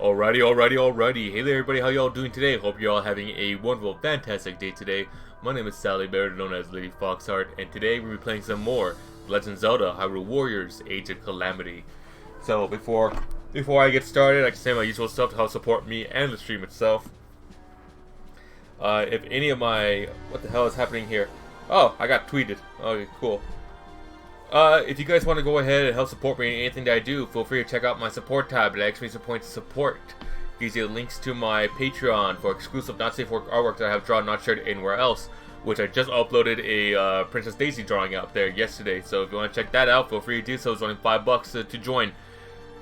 Alrighty. Hey there, everybody. How y'all doing today? Hope you're all having a wonderful, fantastic day today. My name is Sally, better known as Lady Foxheart, and today we'll be playing some more Legend of Zelda Hyrule Warriors: Age of Calamity. So before I get started, I can say my usual stuff to help support me and the stream itself. If any of my... What the hell is happening here? Oh, I got tweeted. Okay, cool. If you guys want to go ahead and help support me in anything that I do, feel free to check out my support tab. It actually makes a point to support. It gives you links to my Patreon for exclusive not safe for work artwork that I have drawn not shared anywhere else, which I just uploaded a Princess Daisy drawing out there yesterday. So if you want to check that out, feel free to do so. It's only $5 to join.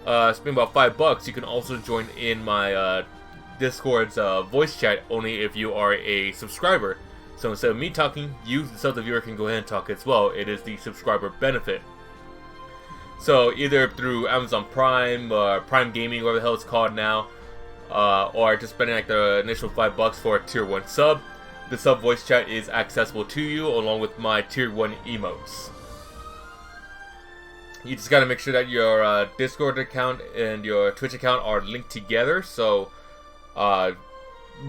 Spend about $5. You can also join in my Discord's voice chat only if you are a subscriber. So instead of me talking, you, the sub viewer, can go ahead and talk as well. It is the subscriber benefit. So either through Amazon Prime, Prime Gaming, whatever the hell it's called now, or just spending like the initial $5 for a tier 1 sub, the sub voice chat is accessible to you along with my tier 1 emotes. You just gotta make sure that your Discord account and your Twitch account are linked together, so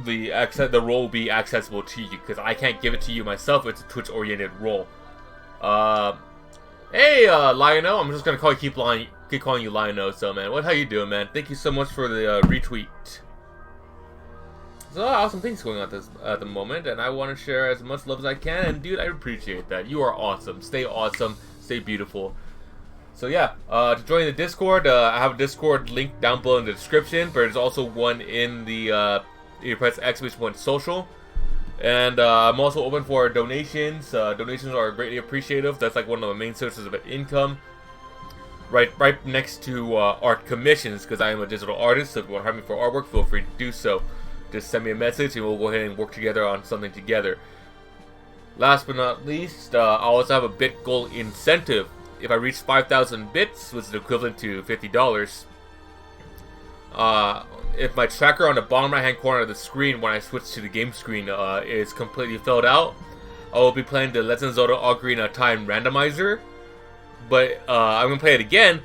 the role will be accessible to you, because I can't give it to you myself. It's a Twitch oriented role. Hey Lionel, I'm just gonna keep calling you Lionel. So man, how you doing, man? Thank you so much for the retweet. There's a lot of awesome things going on at the moment, and I want to share as much love as I can, and dude, I appreciate that. You are awesome. Stay awesome, stay beautiful. So yeah, to join the Discord, I have a Discord link down below in the description, but there's also one in the you press !social, and I'm also open for donations. Donations are greatly appreciative. That's like one of the main sources of income. Right next to art commissions, because I am a digital artist. So if you want to hire me for artwork, feel free to do so. Just send me a message, and we'll go ahead and work together on something together. Last but not least, I also have a bit goal incentive. If I reach 5,000 bits, which is equivalent to $50. If my tracker on the bottom right hand corner of the screen when I switch to the game screen is completely filled out, I will be playing the Legend of Zelda Ocarina of Time randomizer. But I'm going to play it again,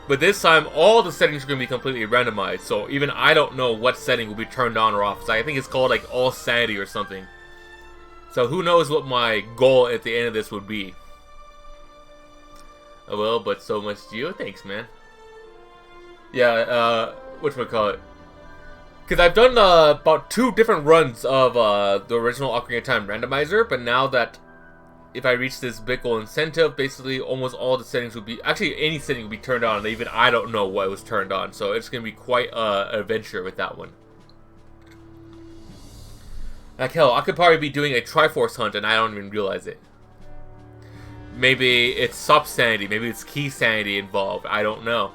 but this time all the settings are going to be completely randomized, so even I don't know what setting will be turned on or off. So I think it's called like all sanity or something. So who knows what my goal at the end of this would be. Oh well, but so much to you. Thanks, man. Yeah, whatchamacallit? Because I've done about 2 different runs of the original Ocarina of Time randomizer, but now that if I reach this big goal incentive, basically almost all the settings would be, actually any setting would be turned on, and even I don't know what was turned on, so it's going to be quite an adventure with that one. Like hell, I could probably be doing a Triforce hunt and I don't even realize it. Maybe it's sub sanity, maybe it's key sanity involved, I don't know.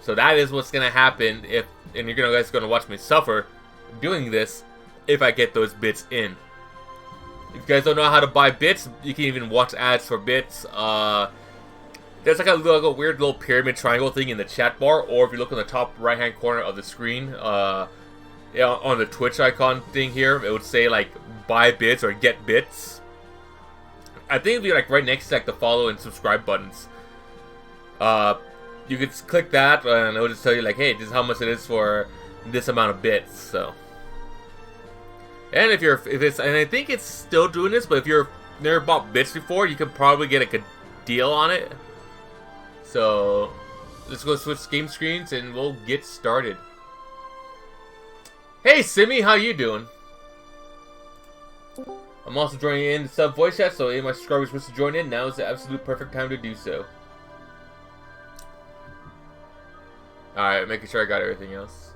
So that is what's gonna happen if, and you're guys gonna watch me suffer doing this if I get those bits in. If you guys don't know how to buy bits, you can even watch ads for bits. There's like a weird little pyramid triangle thing in the chat bar, or if you look on the top right hand corner of the screen, on the Twitch icon thing here, it would say like buy bits or get bits. I think it'd be like right next to like the follow and subscribe buttons. You could click that, and it will just tell you like, hey, this is how much it is for this amount of bits. So, and and I think it's still doing this, but if you've never bought bits before, you could probably get a good deal on it. So, let's go switch game screens, and we'll get started. Hey, Simi, how you doing? I'm also joining in the sub voice chat, so any of my subscribers wish to join in, now is the absolute perfect time to do so. Alright, making sure I got everything else.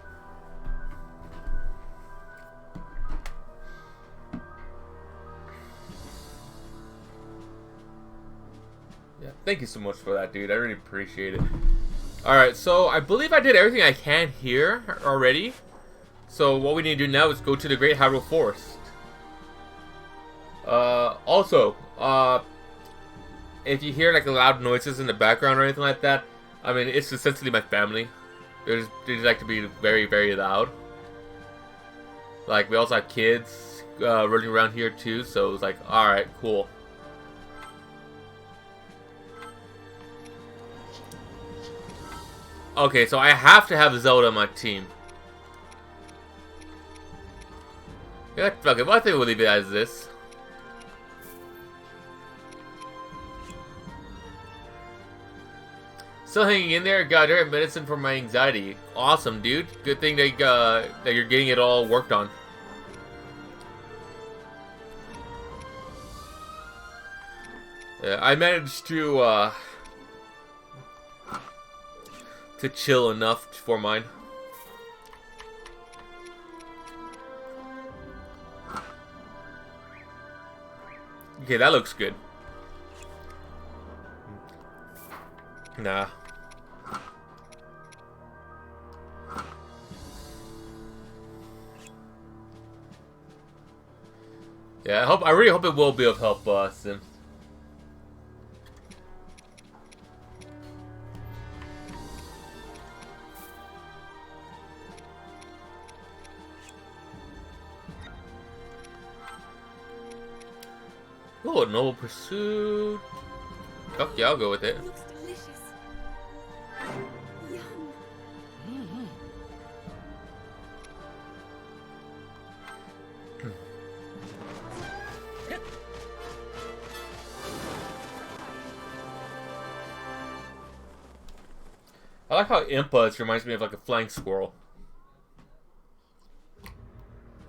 Yeah, thank you so much for that, dude. I really appreciate it. Alright, so I believe I did everything I can here already. So what we need to do now is go to the Great Hyrule Forest. Also, if you hear like loud noises in the background or anything like that, I mean, it's essentially my family. They like to be very, very loud. Like, we also have kids running around here too, so it's like, alright, cool. Okay, so I have to have Zelda on my team. Yeah, fuck it. Well, I think we'll leave it as this. Still hanging in there. Got direct medicine for my anxiety. Awesome, dude. Good thing that you're getting it all worked on. Yeah, I managed to chill enough for mine. Okay, that looks good. Nah. Yeah, I really hope it will be of help, Sim. Oh, Noble Pursuit. Fuck yeah, I'll go with it. Looks delicious. Yum. I like how Impa reminds me of like a flying squirrel.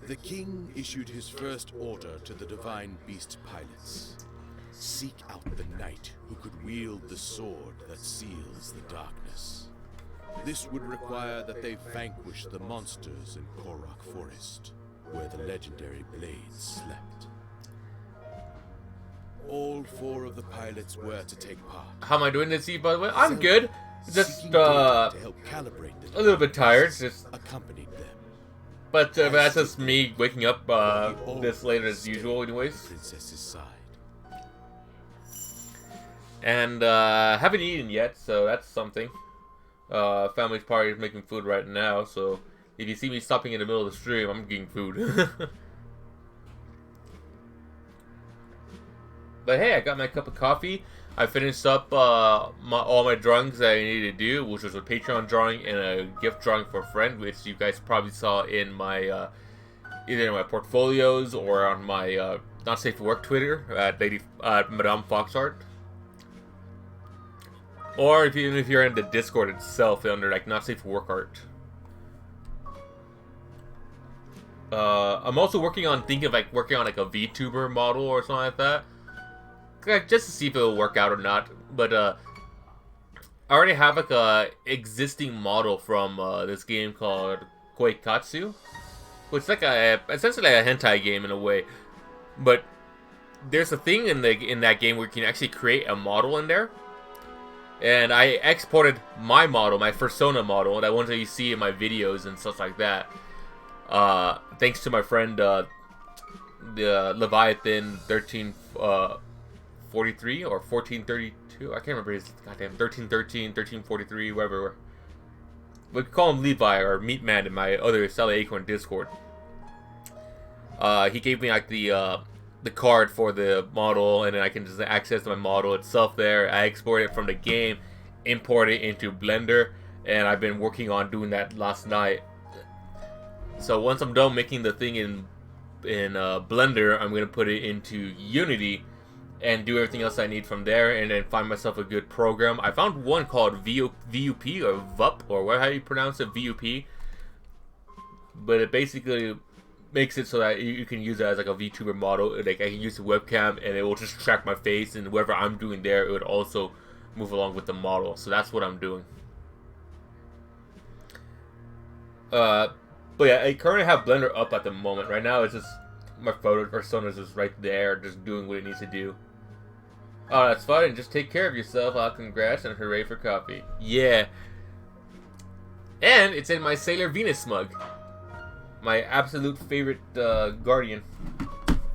The king issued his first order to the divine beast pilots. Seek out the knight who could wield the sword that seals the darkness. This would require that they vanquish the monsters in Korok Forest, where the legendary blades slept. All 4 of the pilots were to take part. How am I doing this, by the way? I'm good. Just Seeking data to help calibrate the a little bit tired. Just, accompanied them. but that's just me waking up this late as usual, anyways. Princess's side. And haven't eaten yet, so that's something. Family's party is making food right now, so if you see me stopping in the middle of the stream, I'm getting food. But hey, I got my cup of coffee. I finished up all my drawings that I needed to do, which was a Patreon drawing and a gift drawing for a friend, which you guys probably saw in my either in my portfolios or on my Not Safe for Work Twitter at Madame Foxart. Or even if you're in the Discord itself under like Not Safe for Work Art. I'm also working on working on like a VTuber model or something like that. Just to see if it'll work out or not. But I already have like a existing model from this game called Koikatsu, which is like essentially like a hentai game in a way. But there's a thing in that game where you can actually create a model in there. And I exported my model, my Persona model, that one that you see in my videos and stuff like that. Thanks to my friend the Leviathan 1343 or 1432. I can't remember his goddamn 1313, 1343, whatever. We could call him Levi or Meatman in my other Sally Acorn Discord. He gave me like the card for the model, and then I can just access my model itself there. I export it from the game, import it into Blender, and I've been working on doing that last night. So once I'm done making the thing in Blender, I'm gonna put it into Unity and do everything else I need from there, and then find myself a good program. I found one called VUP or VUP or how you pronounce it, VUP, but it basically makes it so that you can use it as like a VTuber model. Like I can use the webcam and it will just track my face, and whatever I'm doing there, it would also move along with the model. So that's what I'm doing. But yeah, I currently have Blender up at the moment. Right now, it's just my photo persona is just right there, just doing what it needs to do. Oh, that's fine. Just take care of yourself. Congrats and hooray for coffee. Yeah. And it's in my Sailor Venus mug. My absolute favorite Guardian.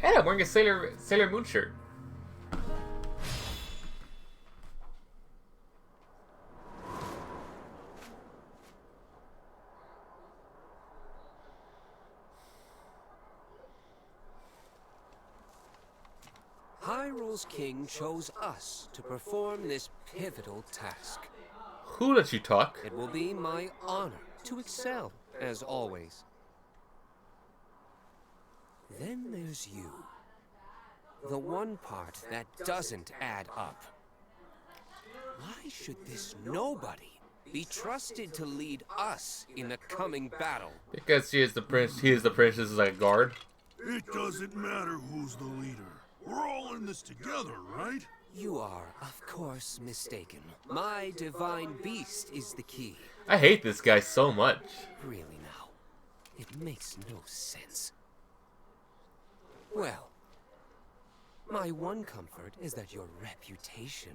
And I'm wearing a Sailor Moon shirt. Hyrule's king chose us to perform this pivotal task. Who lets you talk? It will be my honor to excel, as always. Then there's you. The one part that doesn't add up. Why should this nobody be trusted to lead us in the coming battle? Because he is the prince. He is the princess, like a guard. It doesn't matter who's the leader. We're all in this together, right? You are, of course, mistaken. My divine beast is the key. I hate this guy so much. Really now, it makes no sense. Well, my one comfort is that your reputation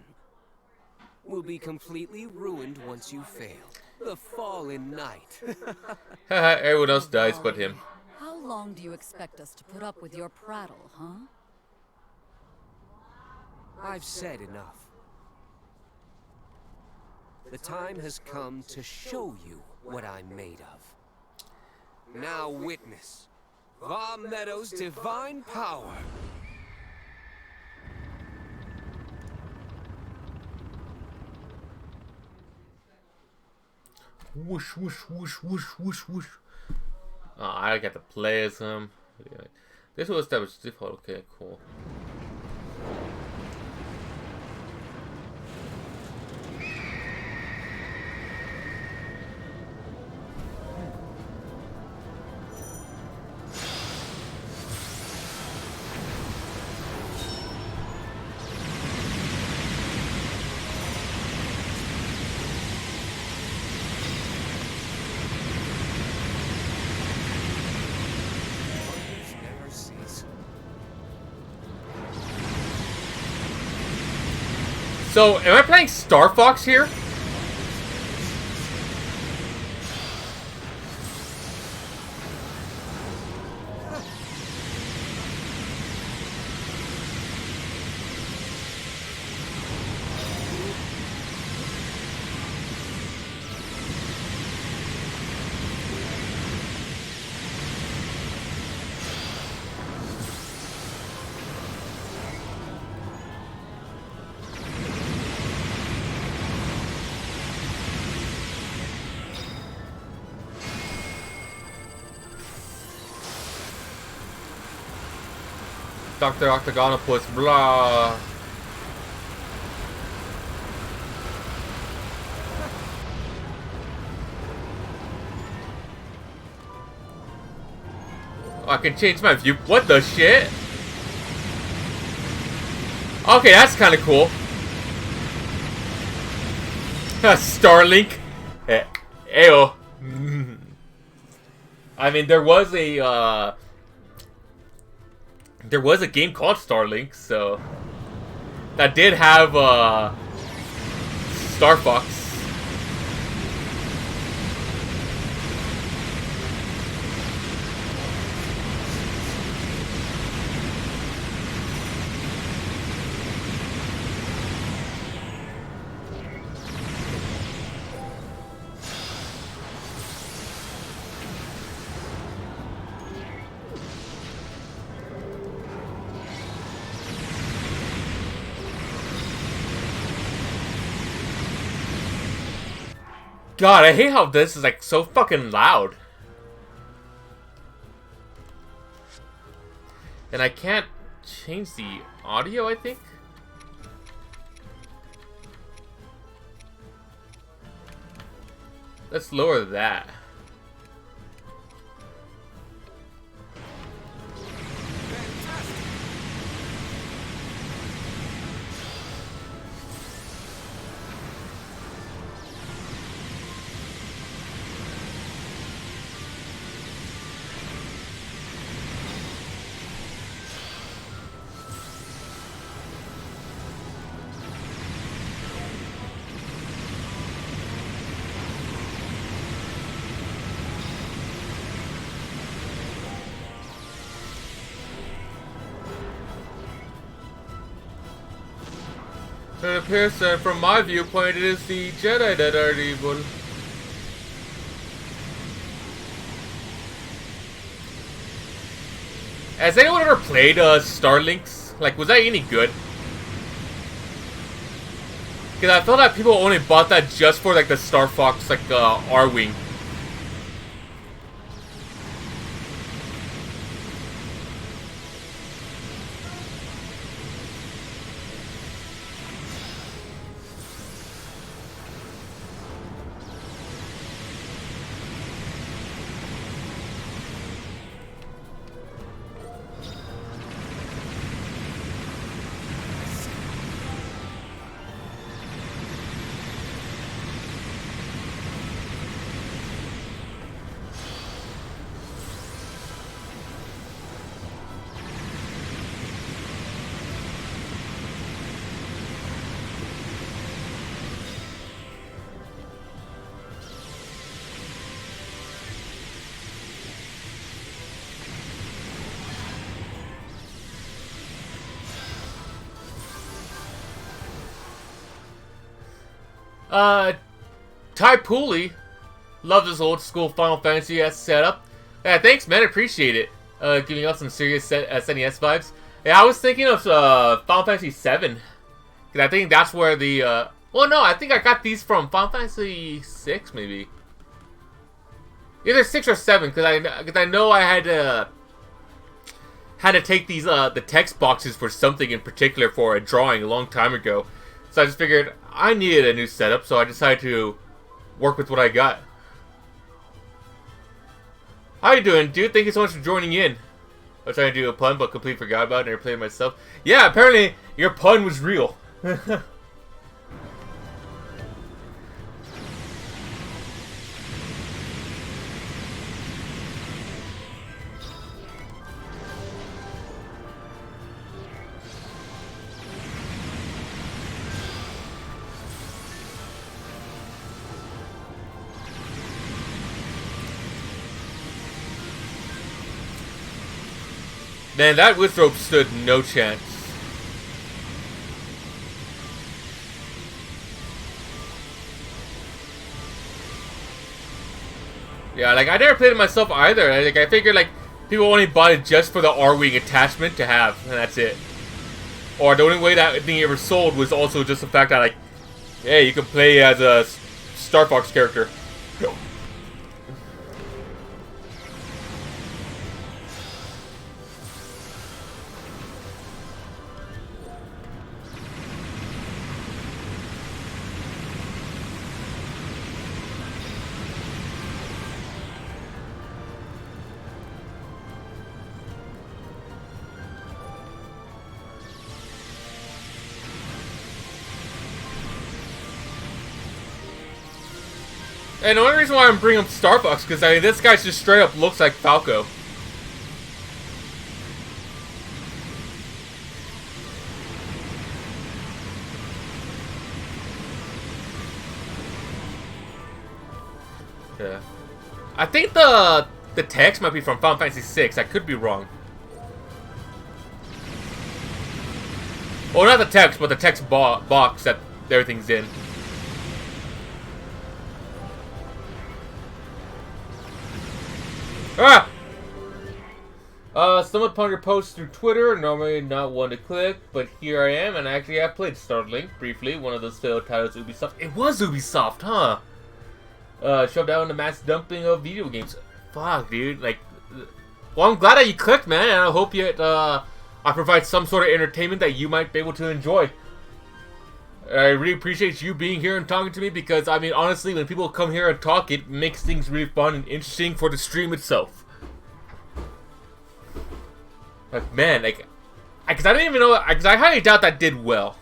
will be completely ruined once you fail. The fallen knight. Haha, everyone else dies but him. How long do you expect us to put up with your prattle, huh? I've said enough. The time has come to show you what I'm made of. Now witness Va Meadow's divine power. Whoosh, whoosh, whoosh, whoosh, whoosh, whoosh. Oh, I got to play as him. This was established default. Okay, cool. Never cease. So, am I playing Star Fox here? Dr. Octagonopus, blah. Oh, I can change my view. What the shit? Okay, that's kind of cool. Starlink. Ayo. I mean, there was a game called Starlink, so that did have Star Fox. God, I hate how this is like so fucking loud. And I can't change the audio, I think. Let's lower that. It appears that from my viewpoint it is the Jedi that are evil. Has anyone ever played Starlinks? Like, was that any good? Because I thought that people only bought that just for like the Star Fox, like R-Wing. CyPooly. Love this old school Final Fantasy S setup. Yeah, thanks, man. Appreciate it. Giving us some serious SNES vibes. Yeah, I was thinking of Final Fantasy 7. Because I think that's where the... well, no, I think I got these from Final Fantasy 6, maybe. Either 6 or 7, because I know I had to take these the text boxes for something in particular for a drawing a long time ago. So I just figured I needed a new setup, so I decided to work with what I got. How you doing, dude? Thank you so much for joining in. I was trying to do a pun, but completely forgot about it and never played it myself. Yeah, apparently your pun was real. Man, that Withrope stood no chance. Yeah, like, I never played it myself either. Like, I figured, like, people only bought it just for the R-Wing attachment to have, and that's it. Or the only way that thing ever sold was also just the fact that, like, hey, you can play as a Star Fox character. And the only reason why I'm bringing up Star Fox, because I mean, this guy just straight up looks like Falco. Yeah. I think the text might be from Final Fantasy 6. I could be wrong. Well, not the text, but the text box that everything's in. Ah! Stumbled upon your post through Twitter, normally not one to click, but here I am, and actually I played Starlink briefly, one of those failed titles Ubisoft. It was Ubisoft, huh? Shoved down the mass dumping of video games. Fuck, dude, like... Well, I'm glad that you clicked, man, and I hope you, I provide some sort of entertainment that you might be able to enjoy. I really appreciate you being here and talking to me because, I mean, honestly, when people come here and talk, it makes things really fun and interesting for the stream itself. Like, man, like, because I didn't even know, because I highly doubt that did well.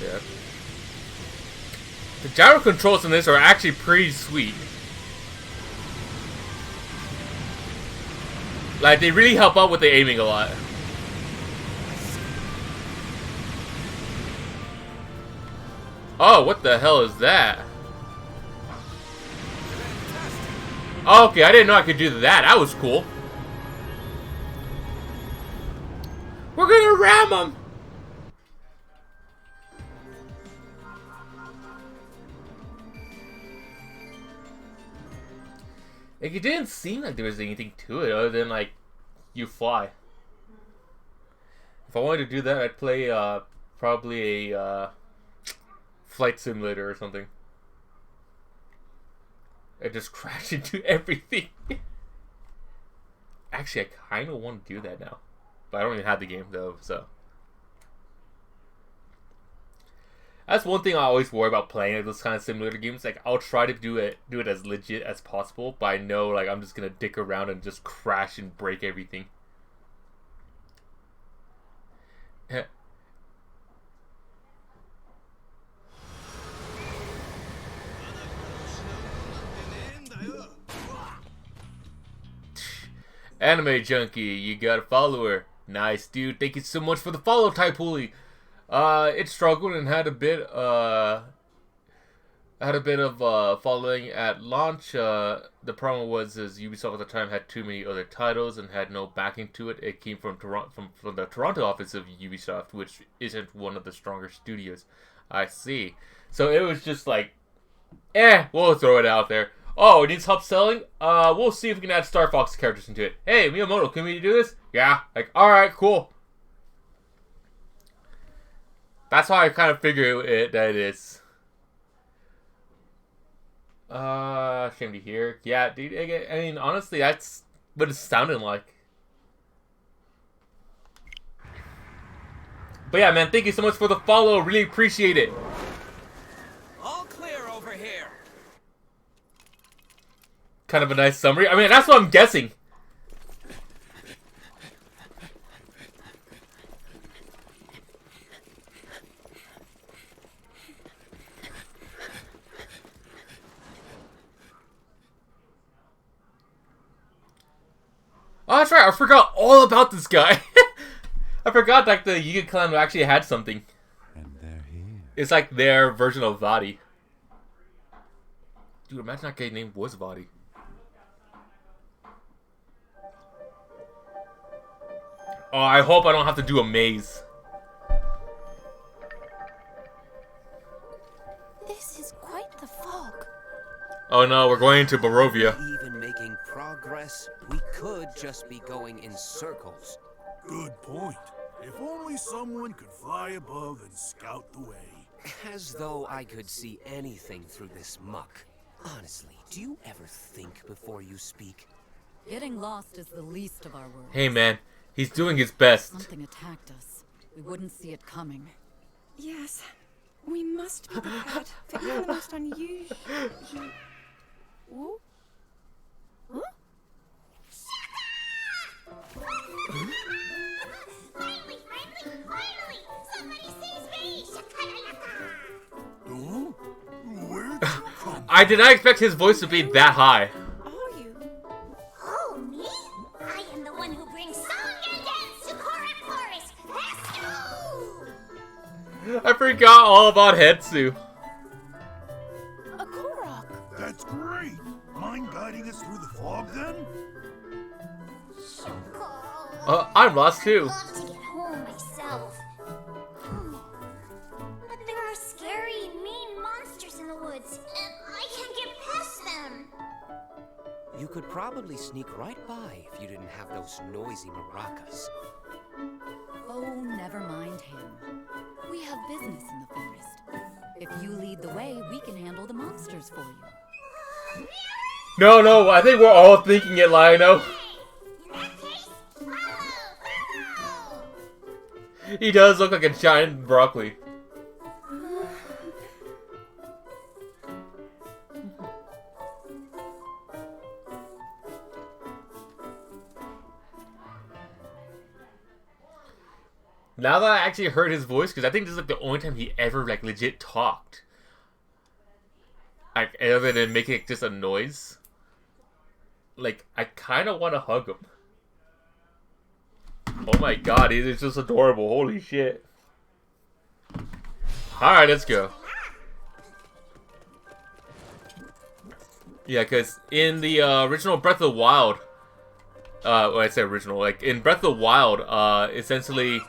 Yeah. The gyro controls in this are actually pretty sweet. Like, they really help out with the aiming a lot. Oh, what the hell is that? Oh, okay, I didn't know I could do that. That was cool. We're gonna ram them! Like, it didn't seem like there was anything to it other than, like, you fly. If I wanted to do that, I'd play, probably a, flight simulator or something. I just crash into everything. Actually, I kind of want to do that now. But I don't even have the game, though, so. That's one thing I always worry about playing like those kind of simulator games. Like, I'll try to do it as legit as possible, but I know, like, I'm just gonna dick around and just crash and break everything. Anime junkie, you got a follower. Nice, dude. Thank you so much for the follow, CyPooly. It struggled and had a bit of following at launch. The problem was Ubisoft at the time had too many other titles and had no backing to it. It came from the Toronto office of Ubisoft, which isn't one of the stronger studios. I see. So it was just like, we'll throw it out there. Oh, it needs help selling? We'll see if we can add Star Fox characters into it. Hey, Miyamoto, can we do this? Yeah. Like, alright, cool. That's how I kind of figure that it is. Shame to hear. Yeah, dude, I mean, honestly, that's what it sounded like. But yeah, man, thank you so much for the follow. Really appreciate it. All clear over here. Kind of a nice summary. I mean, that's what I'm guessing. Oh, that's right. I forgot all about this guy. I forgot that the Yiga clan actually had something. And they're here. It's like their version of Vadi. Dude, imagine that guy name was Vadi. Oh, I hope I don't have to do a maze. This is quite the fog. Oh no, we're going to Barovia. Even making progress, we could just be going in circles. Good point. If only someone could fly above and scout the way. As though I could see anything through this muck. Honestly, do you ever think before you speak? Getting lost is the least of our worries. Hey man, he's doing his best. Something attacked us. We wouldn't see it coming. Yes, we must be prepared for even the most unusual. Whoa? Huh? Finally! Somebody sees me! Oh? Where'd you come? I did not expect his voice to be that high. Are you? Oh, me? I am the one who brings song and dance to Korak Forest! Let's go! I forgot all about Hetsu. A Korok. That's great. Mind guiding us through the fog then? I'm lost too. I'd love to get home myself. But there are scary, mean monsters in the woods, and I can't get past them. You could probably sneak right by if you didn't have those noisy maracas. Oh, never mind him. We have business in the forest. If you lead the way, we can handle the monsters for you. No, I think we're all thinking it, Lionel. In that case, follow! He does look like a giant broccoli. Now that I actually heard his voice, because I think this is like the only time he ever like legit talked. Like, other than making just a noise. Like, I kind of want to hug him. Oh my god, he's just adorable. Holy shit. Alright, let's go. Yeah, because in the original Breath of the Wild, when I say original, like in Breath of the Wild, essentially,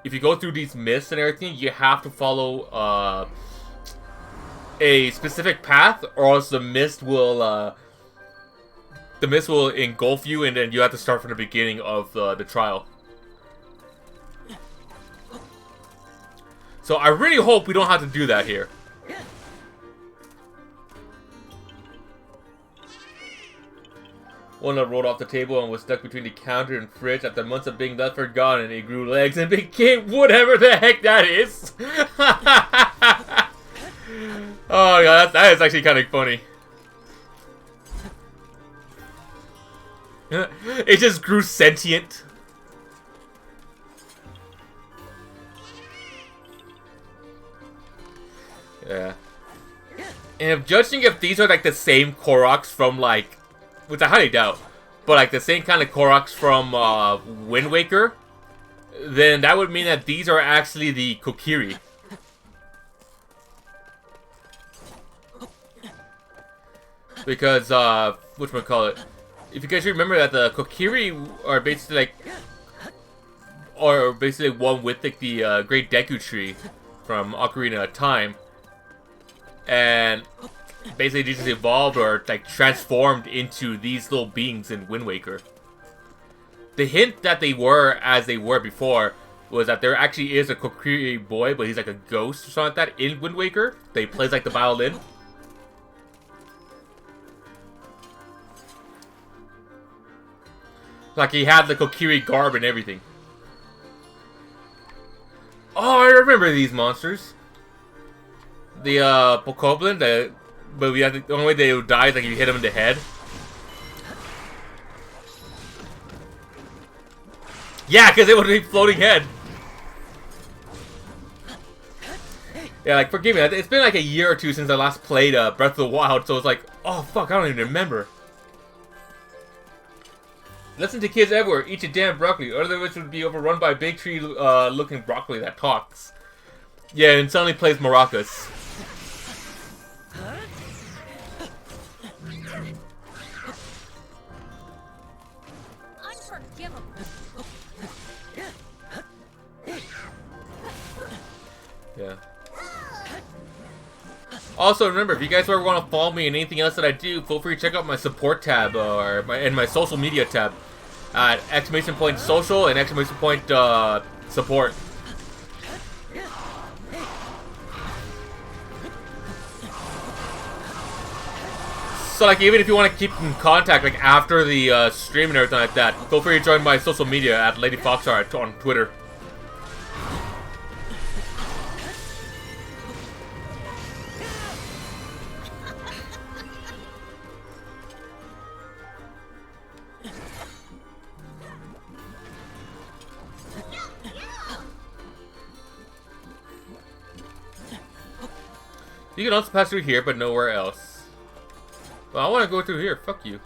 if you go through these myths and everything, you have to follow a specific path, or else the mist will engulf you, and then you have to start from the beginning of the trial. So I really hope we don't have to do that here. One that rolled off the table and was stuck between the counter and fridge. After months of being left forgotten, it grew legs and became whatever the heck that is. Oh yeah, that is actually kind of funny. It just grew sentient. Yeah. And if judging if these are like the same Koroks from like, which I highly doubt, but like the same kind of Koroks from Wind Waker, then that would mean that these are actually the Kokiri. Because, whatchamacallit, if you guys remember that the Kokiri are basically like, one with like the Great Deku Tree from Ocarina of Time. And basically just evolved or like transformed into these little beings in Wind Waker. The hint that they were as they were before was that there actually is a Kokiri boy, but he's like a ghost or something like that in Wind Waker. They plays like the violin. Like he had the Kokiri garb and everything. Oh, I remember these monsters. The Bokoblin, but the only way they would die is like if you hit them in the head. Yeah, because it would be floating head. Yeah, like forgive me, it's been like a year or two since I last played Breath of the Wild, so it's like, oh fuck, I don't even remember. Listen to kids everywhere, eat your damn broccoli, otherwise it would be overrun by a big tree looking broccoli that talks. Yeah, and suddenly plays maracas. Yeah. Also, remember, if you guys ever want to follow me and anything else that I do, feel free to check out my support tab or my social media tab at !social and !support. So, like, even if you want to keep in contact, like, after the stream and everything like that, feel free to join my social media at LadyFoxR on Twitter. You can also pass through here, but nowhere else. Well, I want to go through here. Fuck you.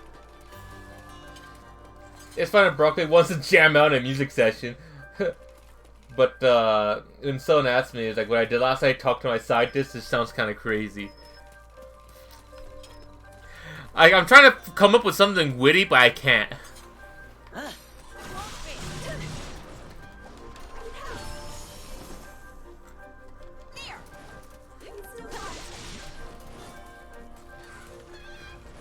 It's fun if Broccoli wants to jam out in a music session. But, when someone asked me, it's like, what I did last night, I talked to my scientist, this sounds kind of crazy. I'm trying to come up with something witty, but I can't.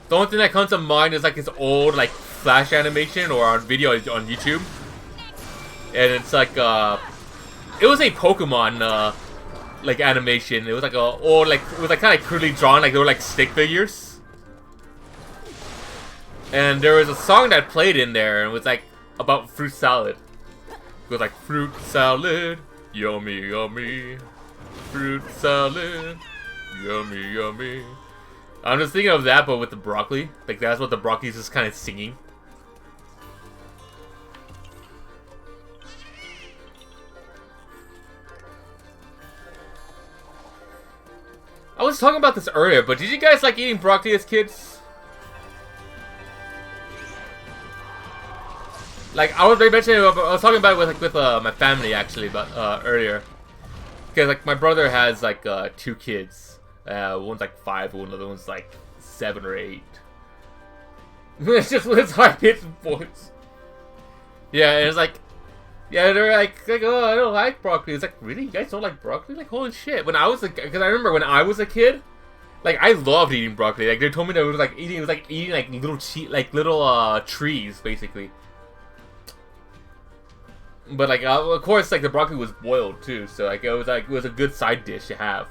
The only thing that comes to mind is like this old like flash animation or on video on YouTube, and it's like it was a Pokemon like animation. It was like a old like it was like kind of crudely drawn, like they were like stick figures. And there was a song that played in there and it was like about fruit salad. It was like fruit salad, yummy yummy, fruit salad, yummy yummy. I'm just thinking of that, but with the broccoli. Like, that's what the broccoli is just kind of singing. I was talking about this earlier, but did you guys like eating broccoli as kids? Like, I was talking about it with my family, actually, but earlier. Because, like, my brother has, like, 2 kids. One's like 5, one other one's like 7 or 8. It's just with his high-pitched voice. Yeah, and it's like, yeah, they're like, oh, I don't like broccoli. It's like, really? You guys don't like broccoli? Like, holy shit. When I was because I remember when I was a kid, like, I loved eating broccoli. Like, they told me that it was like eating like little trees, basically. But like, of course, like the broccoli was boiled too, so like it was a good side dish to have.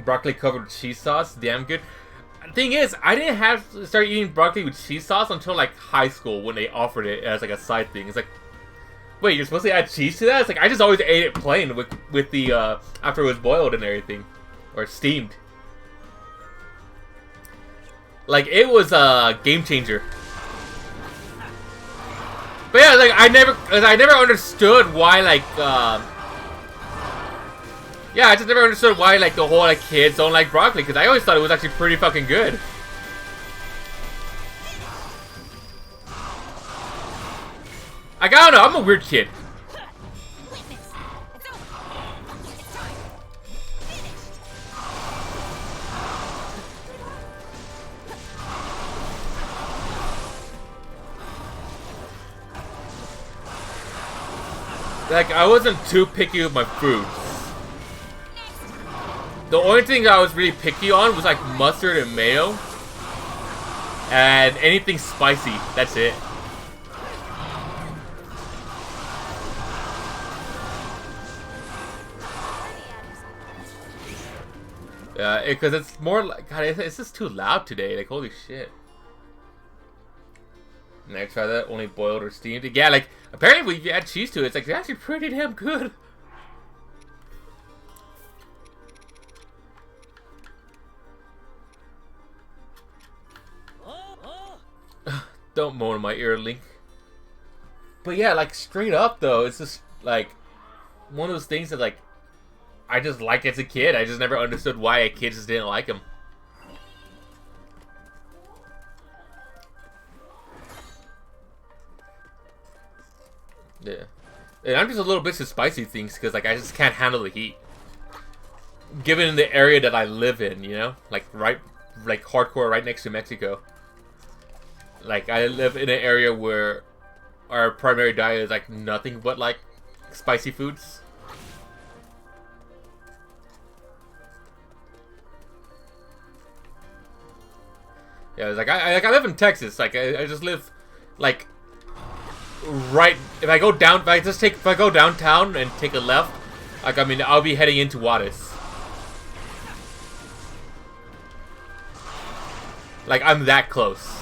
Broccoli covered with cheese sauce, damn good. Thing is, I didn't have to start eating broccoli with cheese sauce until like high school when they offered it as like a side thing. It's like, wait, you're supposed to add cheese to that? It's like I just always ate it plain with the after it was boiled and everything, or steamed. Like it was a game changer. But yeah, like I never understood why like yeah, I just never understood why like the whole like kids don't like broccoli, because I always thought it was actually pretty fucking good. Like I don't know, I'm a weird kid. Like, I wasn't too picky with my food. The only thing I was really picky on was like mustard and mayo. And anything spicy, that's it. Because it's more like, God, it's just too loud today. Like, holy shit. Next, try that. Only boiled or steamed. Yeah, like, apparently if you add cheese to it, it's like, it's actually pretty damn good. Don't moan in my ear, Link. But yeah, like, straight up, though, it's just, like, one of those things that, like, I just liked as a kid. I just never understood why kids just didn't like them. Yeah. And I'm just a little bit of spicy things because, like, I just can't handle the heat. Given the area that I live in, you know? Like, hardcore right next to Mexico. Like, I live in an area where our primary diet is, like, nothing but, like, spicy foods. Yeah, it's like I live in Texas. Like I just live, like, right. If I go downtown and take a left, like, I mean, I'll be heading into Juarez. Like, I'm that close.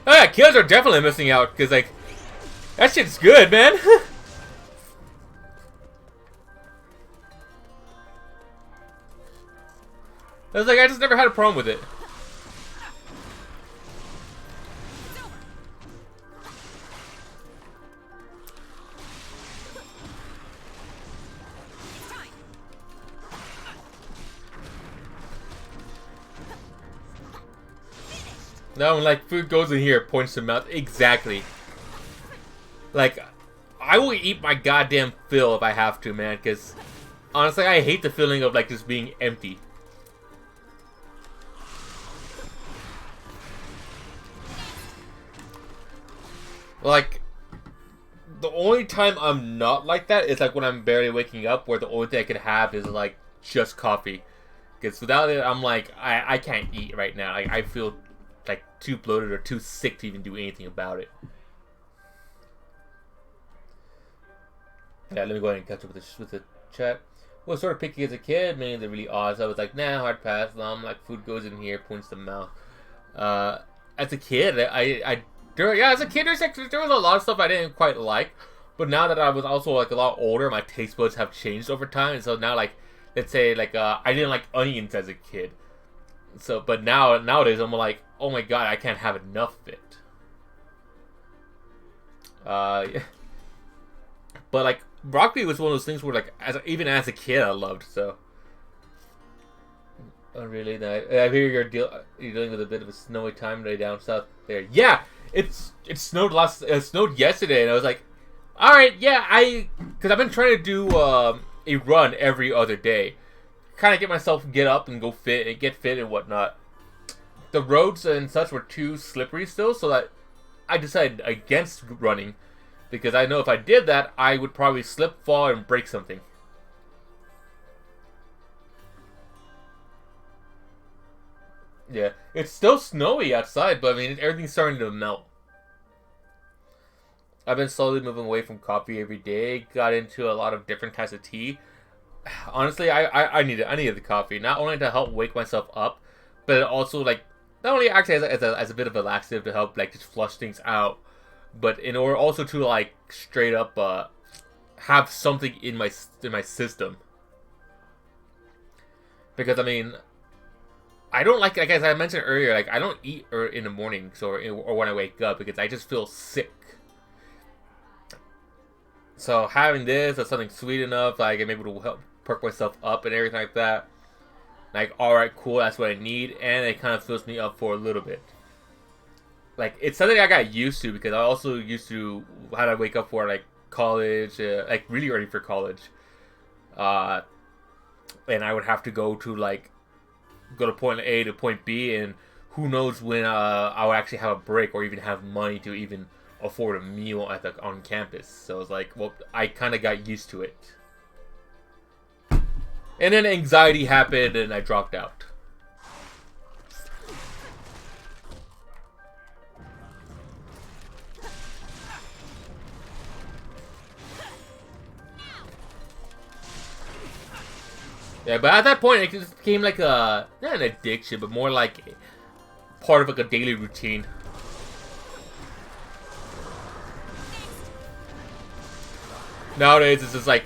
Oh yeah, kids are definitely missing out, because, like, that shit's good, man. I was like, I just never had a problem with it. No, like, food goes in here, points to mouth. Exactly. Like, I will eat my goddamn fill if I have to, man, because honestly, I hate the feeling of, like, just being empty. Like, the only time I'm not like that is, like, when I'm barely waking up, where the only thing I can have is, like, just coffee. Because without it, I'm like, I can't eat right now. Like, I feel, like, too bloated or too sick to even do anything about it. Yeah, let me go ahead and catch up with the chat. Well, sort of picky as a kid, meaning they're really odd. So I was like, nah, hard pass. Like, food goes in here, points to mouth. As a kid, as a kid, there was a lot of stuff I didn't quite like. But now that I was also, like, a lot older, my taste buds have changed over time. And so now, like, let's say, like, I didn't like onions as a kid. So, but nowadays, I'm like, oh my god, I can't have enough of it. Yeah. But, like, broccoli was one of those things where, like, even as a kid, I loved, so. Oh, really? I hear you're dealing with a bit of a snowy time today down south there. Yeah! It snowed snowed yesterday, and I was like, alright, yeah, because I've been trying to do, a run every other day. Kind of get up and get fit and whatnot. The roads and such were too slippery still, so that I decided against running, because I know if I did that, I would probably slip, fall, and break something. Yeah, it's still snowy outside, but I mean, everything's starting to melt. I've been slowly moving away from coffee every day. Got into a lot of different types of tea. Honestly, I needed the coffee, not only to help wake myself up, but also, like, not only actually as a bit of a laxative to help, like, just flush things out, but in order also to, like, straight up have something in my system. Because I mean, I don't like as I mentioned earlier, like I don't eat in the mornings or when I wake up because I just feel sick. So having this or something sweet enough, like I'm able to help perk myself up and everything like that. Like, alright, cool, that's what I need, and it kind of fills me up for a little bit. Like, it's something I got used to because I also used to how to wake up for like college, like really early for college. And I would have to go to point A to point B, and who knows when I would actually have a break or even have money to even afford a meal on campus. So it's like, well, I kind of got used to it. And then anxiety happened and I dropped out. Yeah, but at that point it just became like not an addiction, but more like part of like a daily routine. Nowadays, it's just like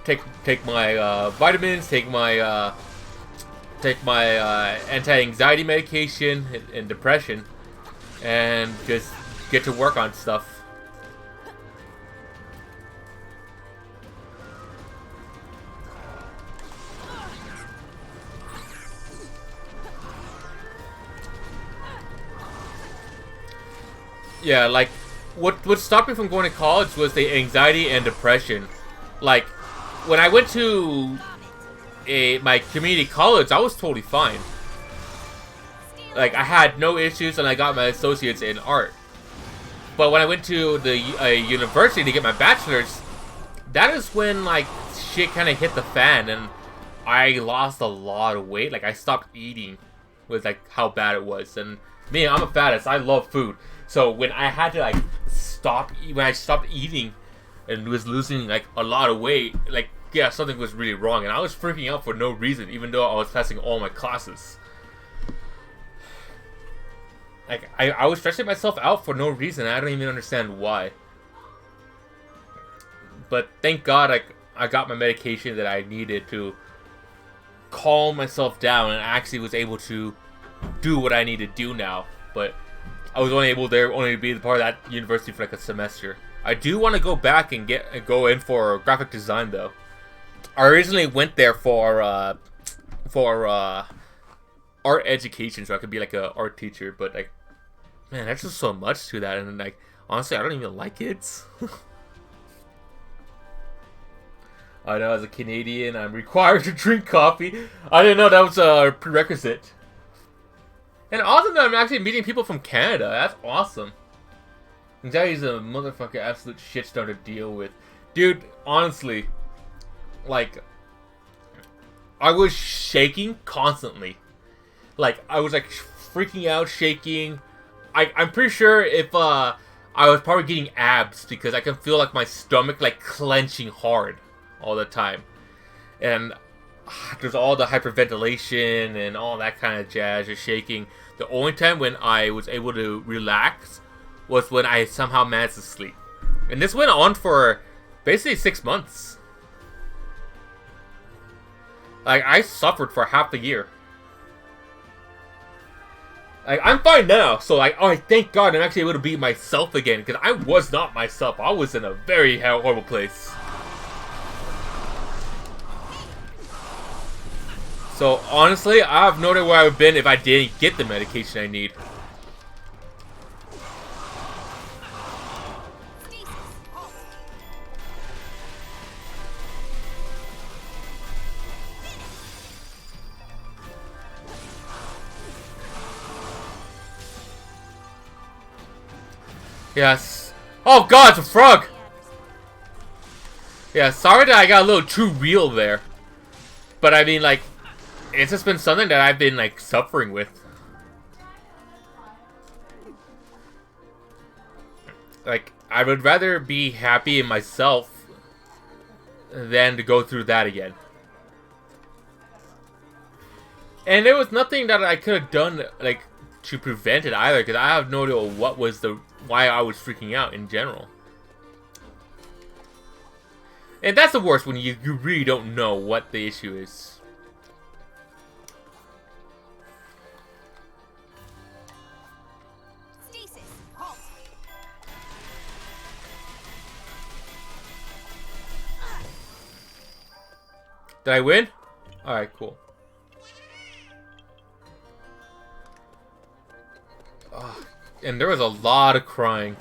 take my vitamins, take my anti-anxiety medication and depression, and just get to work on stuff. Yeah, like what stopped me from going to college was the anxiety and depression. Like when I went to my community college, I was totally fine. Like I had no issues, and I got my associates in art. But when I went to the university to get my bachelor's, that is when like shit kind of hit the fan, and I lost a lot of weight. Like I stopped eating, with like how bad it was. And me, I'm a fattest. I love food. So when I had to like when I stopped eating and was losing like a lot of weight, like yeah, something was really wrong, and I was freaking out for no reason, even though I was passing all my classes. Like I was stressing myself out for no reason. I don't even understand why. But thank God I got my medication that I needed to calm myself down, and I actually was able to do what I need to do now. But I was only able to be part of that university for like a semester. I do want to go back and go in for graphic design though. I originally went there for art education, so I could be like an art teacher. But like, man, there's just so much to that, and like honestly, I don't even like it. I know as a Canadian, I'm required to drink coffee. I didn't know that was a prerequisite. And awesome that I'm actually meeting people from Canada. That's awesome. Anxiety is a motherfucker absolute shitstorm to deal with. Dude, honestly, like, I was shaking constantly. Like, I was like freaking out, shaking. I'm pretty sure if I was probably getting abs because I can feel like my stomach like clenching hard all the time. And there's all the hyperventilation and all that kind of jazz, just shaking. The only time when I was able to relax was when I somehow managed to sleep. And this went on for basically 6 months. Like, I suffered for half a year. Like, I'm fine now, so like, oh, thank God I'm actually able to be myself again, because I was not myself. I was in a very horrible place. So, honestly, I have no idea where I would have been if I didn't get the medication I need. Yes. Oh God, it's a frog! Yeah, sorry that I got a little too real there. But I mean, like, it's just been something that I've been, like, suffering with. Like, I would rather be happy in myself than to go through that again. And there was nothing that I could have done, like, to prevent it either, because I have no idea what was why I was freaking out in general. And that's the worst, when you really don't know what the issue is. Did I win? Alright, cool. And there was a lot of crying.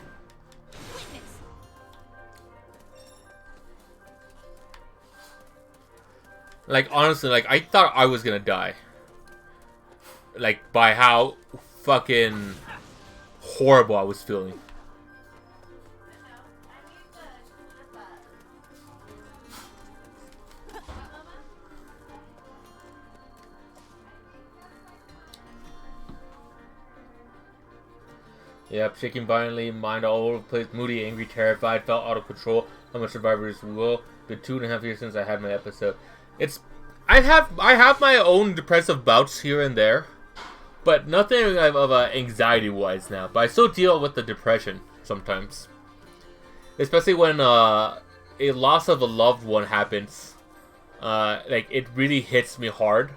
Like, honestly, like, I thought I was gonna die. Like, by how fucking horrible I was feeling. Yep, shaking violently, mind all over the place, moody, angry, terrified, felt out of control. How much survivors will. Been 2.5 years since I had my episode. I have my own depressive bouts here and there, but nothing of anxiety wise now. But I still deal with the depression sometimes, especially when a loss of a loved one happens. Like, it really hits me hard.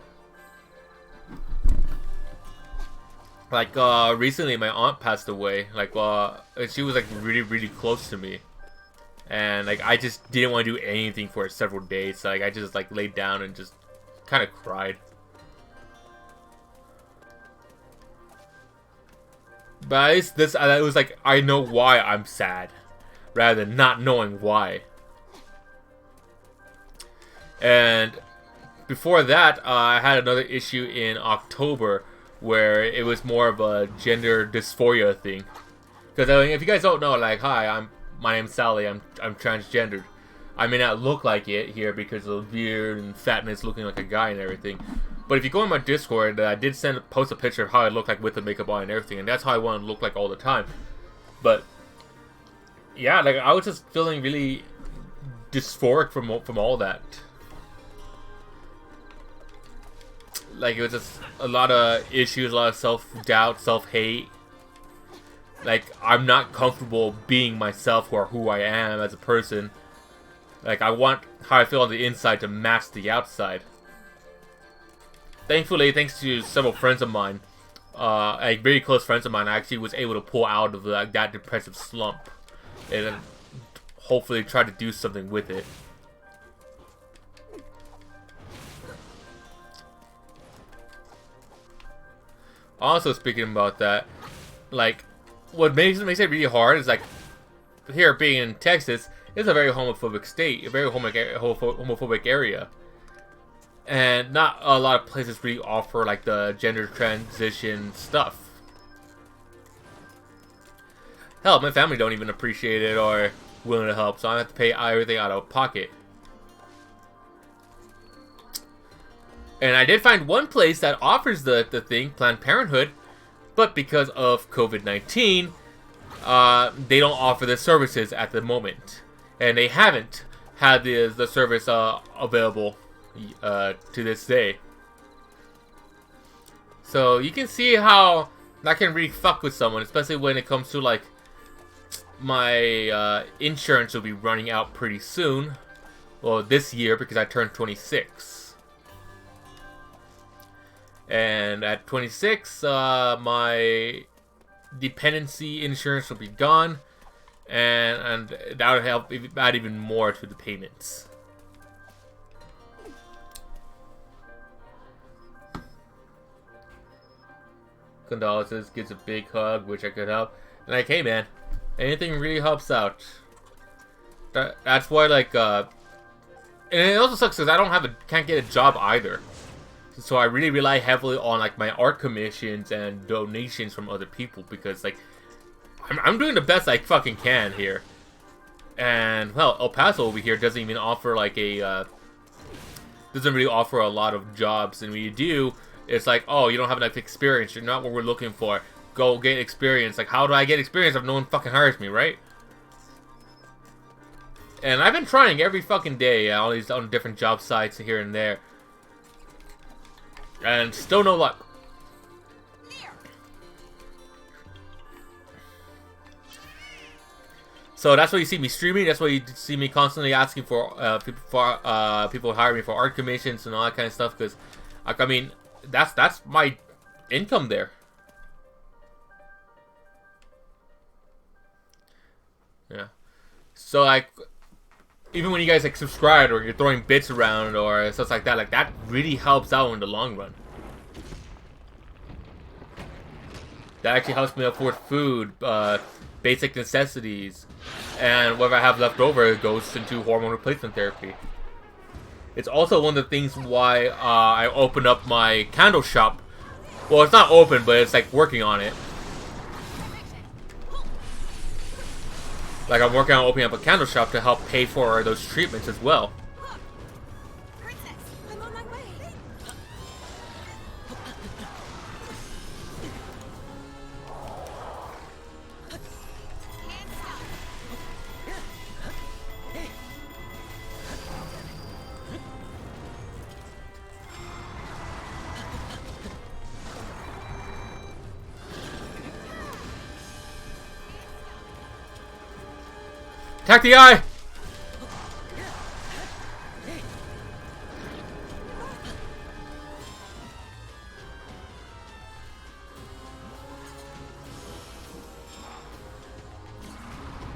Like, recently my aunt passed away. Like, she was like really close to me. And like, I just didn't want to do anything for several days. So, like, I just like laid down and just kind of cried. But it was like, I know why I'm sad, rather than not knowing why. And before that, I had another issue in October where it was more of a gender dysphoria thing. Because I mean, if you guys don't know, like, hi, my name's Sally. I'm transgendered. I may not look like it here because of the beard and fatness, looking like a guy and everything. But if you go on my Discord, I did post a picture of how I look like with the makeup on and everything, and that's how I want to look like all the time. But yeah, like, I was just feeling really dysphoric from all that. Like, it was just a lot of issues, a lot of self-doubt, self-hate. Like, I'm not comfortable being myself or who I am as a person. Like, I want how I feel on the inside to match the outside. Thankfully, thanks to several friends of mine, like very close friends of mine, I actually was able to pull out of that depressive slump. And hopefully try to do something with it. Also, speaking about that, like, what makes it really hard is, like, here being in Texas, it's a very homophobic state, a very homophobic area. And not a lot of places really offer, like, the gender transition stuff. Hell, my family don't even appreciate it or willing to help, so I have to pay everything out of pocket. And I did find one place that offers the thing, Planned Parenthood, but because of COVID-19, they don't offer the services at the moment. And they haven't had the service available to this day. So you can see how that can really fuck with someone, especially when it comes to, like, my insurance will be running out pretty soon. Well, this year, because I turned 26. And at 26, my dependency insurance will be gone, and that would help add even more to the payments. Condolences, gives a big hug, wish I could help. And like, hey man, anything really helps out. That's why, like, and it also sucks because I can't get a job either. So I really rely heavily on, like, my art commissions and donations from other people, because, like, I'm doing the best I fucking can here. And, well, El Paso over here doesn't even offer, like, doesn't really offer a lot of jobs. And when you do, it's like, oh, you don't have enough experience. You're not what we're looking for. Go get experience. Like, how do I get experience if no one fucking hires me, right? And I've been trying every fucking day on different job sites here and there. And still no luck. So that's why you see me streaming. That's why you see me constantly asking for people to hire me for art commissions and all that kind of stuff. Because, I mean, that's my income there. Yeah. So, like, even when you guys like subscribe or you're throwing bits around or stuff like that really helps out in the long run. That actually helps me afford food, basic necessities, and whatever I have left over goes into hormone replacement therapy. It's also one of the things why I opened up my candle shop. Well, it's not open, but it's like working on it. Like I'm working on opening up a candle shop to help pay for those treatments as well. Princess, I'm on my way. Attack the eye!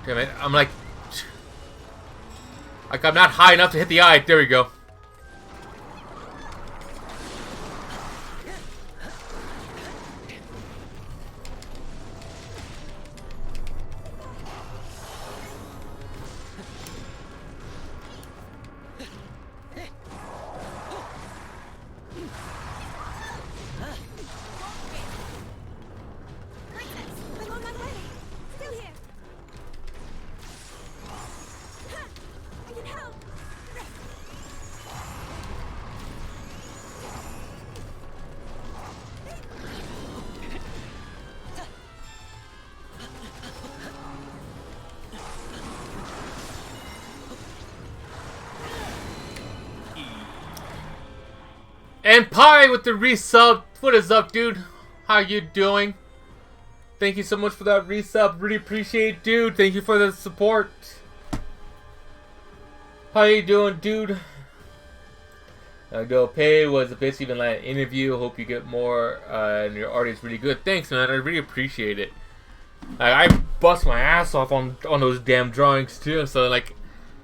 Damn it, I'm like I'm not high enough to hit the eye. There we go. And Pie with the resub. What is up, dude? How you doing? Thank you so much for that resub. Really appreciate it, dude. Thank you for the support. How you doing, dude? Go Pay was a bitch even like an interview. Hope you get more. And your art is really good. Thanks, man. I really appreciate it. I bust my ass off on those damn drawings too. So like,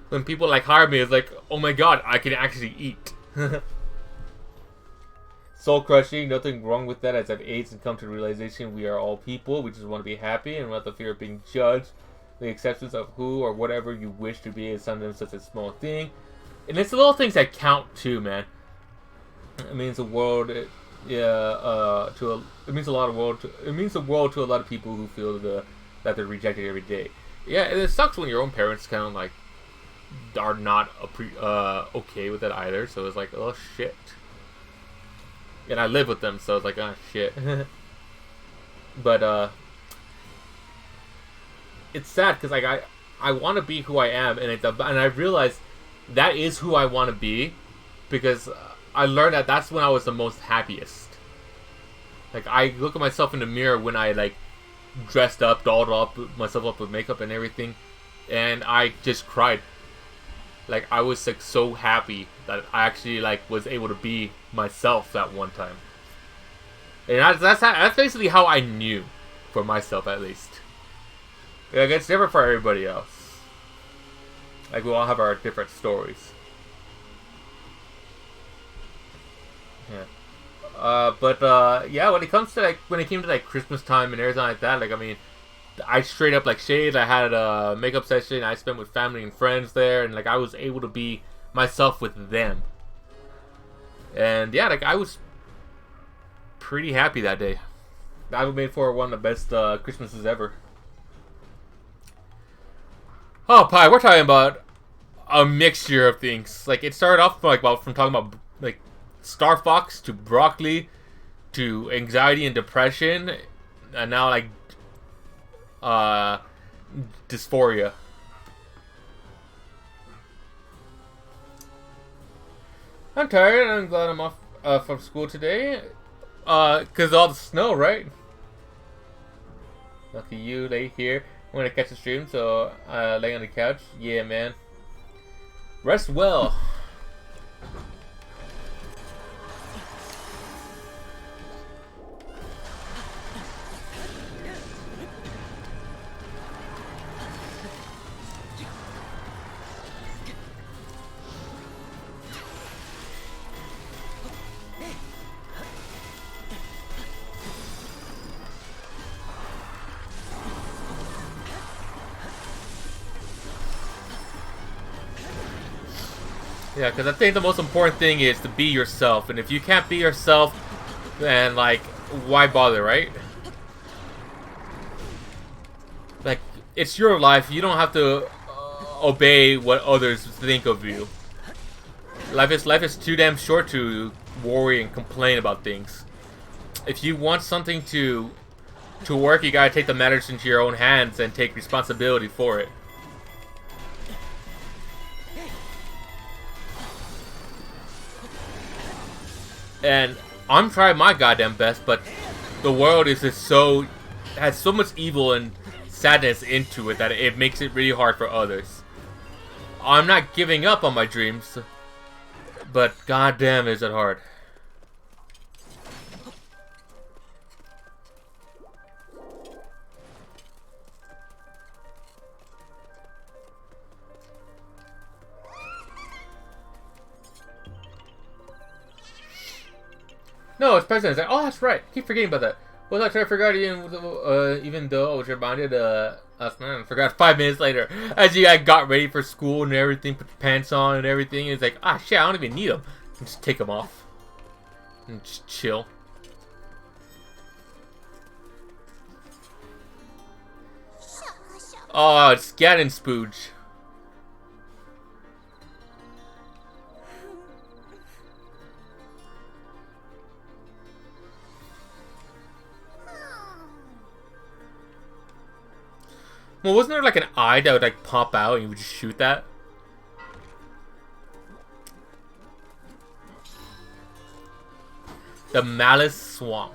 when people like hire me, it's like, oh my god, I can actually eat. Soul crushing, nothing wrong with that. As I've aged and come to the realization we are all people. We just want to be happy and without the fear of being judged. The acceptance of who or whatever you wish to be is sometimes such a small thing. And it's the little things that count too, man. It means the world, it means a lot of world. It means the world to a lot of people who feel that they're rejected every day. Yeah, and it sucks when your own parents kind of like are not okay with it either. So it's like, oh shit. And I live with them, so it's like, oh shit. But it's sad because like I want to be who I am, and I realize that is who I want to be because I learned that that's when I was the most happiest. Like I look at myself in the mirror when I like dressed up, dolled up myself up with makeup and everything, and I just cried. Like I was like so happy that I actually like was able to be myself that one time, and that's basically how I knew for myself at least. Like it's different for everybody else. Like we all have our different stories. Yeah. Yeah, when it comes to like when it came to like Christmas time and everything like that, like I mean, I straight up like shaved. I had a makeup session. I spent with family and friends there, and like I was able to be myself with them. And yeah, like I was pretty happy that day. That was made for one of the best Christmases ever. Oh, Pie, we're talking about a mixture of things. Like it started off like from talking about like Star Fox to broccoli to anxiety and depression, and now like dysphoria. I'm tired. I'm glad I'm off from school today. Cause all the snow, right? Lucky you, lay here. I'm gonna catch a stream, so lay on the couch. Yeah, man. Rest well. Yeah, because I think the most important thing is to be yourself. And if you can't be yourself, then, like, why bother, right? Like, it's your life. You don't have to obey what others think of you. Life is too damn short to worry and complain about things. If you want something to work, you gotta take the matters into your own hands and take responsibility for it. And I'm trying my goddamn best, but the world is just has so much evil and sadness into it that it makes it really hard for others. I'm not giving up on my dreams, but goddamn is it hard. No, it's President. It's like, oh, that's right. Keep forgetting about that. Was I trying to forget even though I was reminded last night? I forgot 5 minutes later. As you guys got ready for school and everything, put your pants on and everything. It's like, ah, shit, I don't even need them. And just take them off. And just chill. Oh, it's Gaddon Spooge. Well, wasn't there like an eye that would like pop out and you would just shoot that? The Malice Swamp.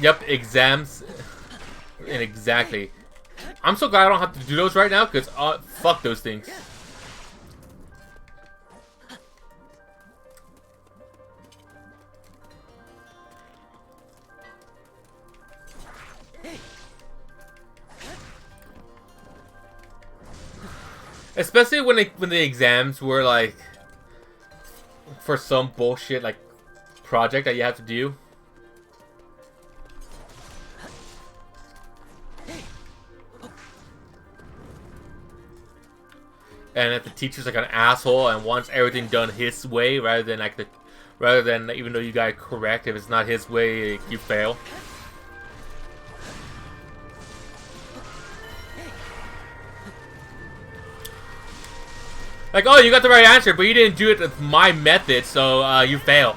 Yep, exams. And exactly. I'm so glad I don't have to do those right now because fuck those things. Especially when the exams were like for some bullshit like project that you have to do. And if the teacher's like an asshole and wants everything done his way rather than even though you got it correct, if it's not his way, you fail. Like, oh, you got the right answer, but you didn't do it with my method, so you fail.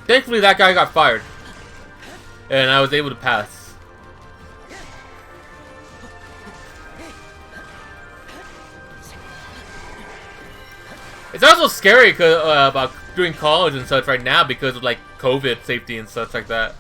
Thankfully, that guy got fired. And I was able to pass. It's also scary about doing college and such right now because of, like, COVID safety and such like that.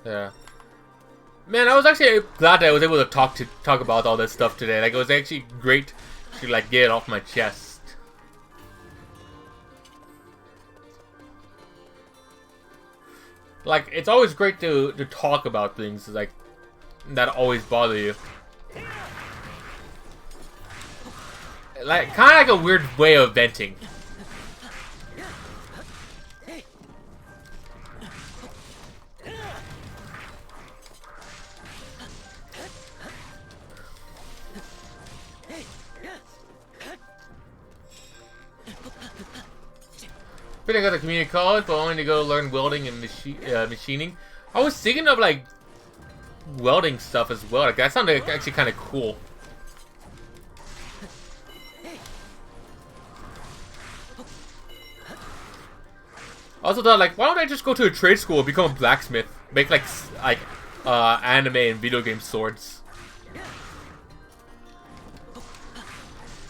Yeah. Man, I was actually glad that I was able to talk about all this stuff today. Like, it was actually great to, like, get it off my chest. Like, it's always great to talk about things, like, that always bother you. Like, kind of like a weird way of venting. I got to community college, but only to go learn welding and machining. I was thinking of like welding stuff as well. Like that sounded actually kind of cool. I also thought, like, why don't I just go to a trade school and become a blacksmith? Make like anime and video game swords.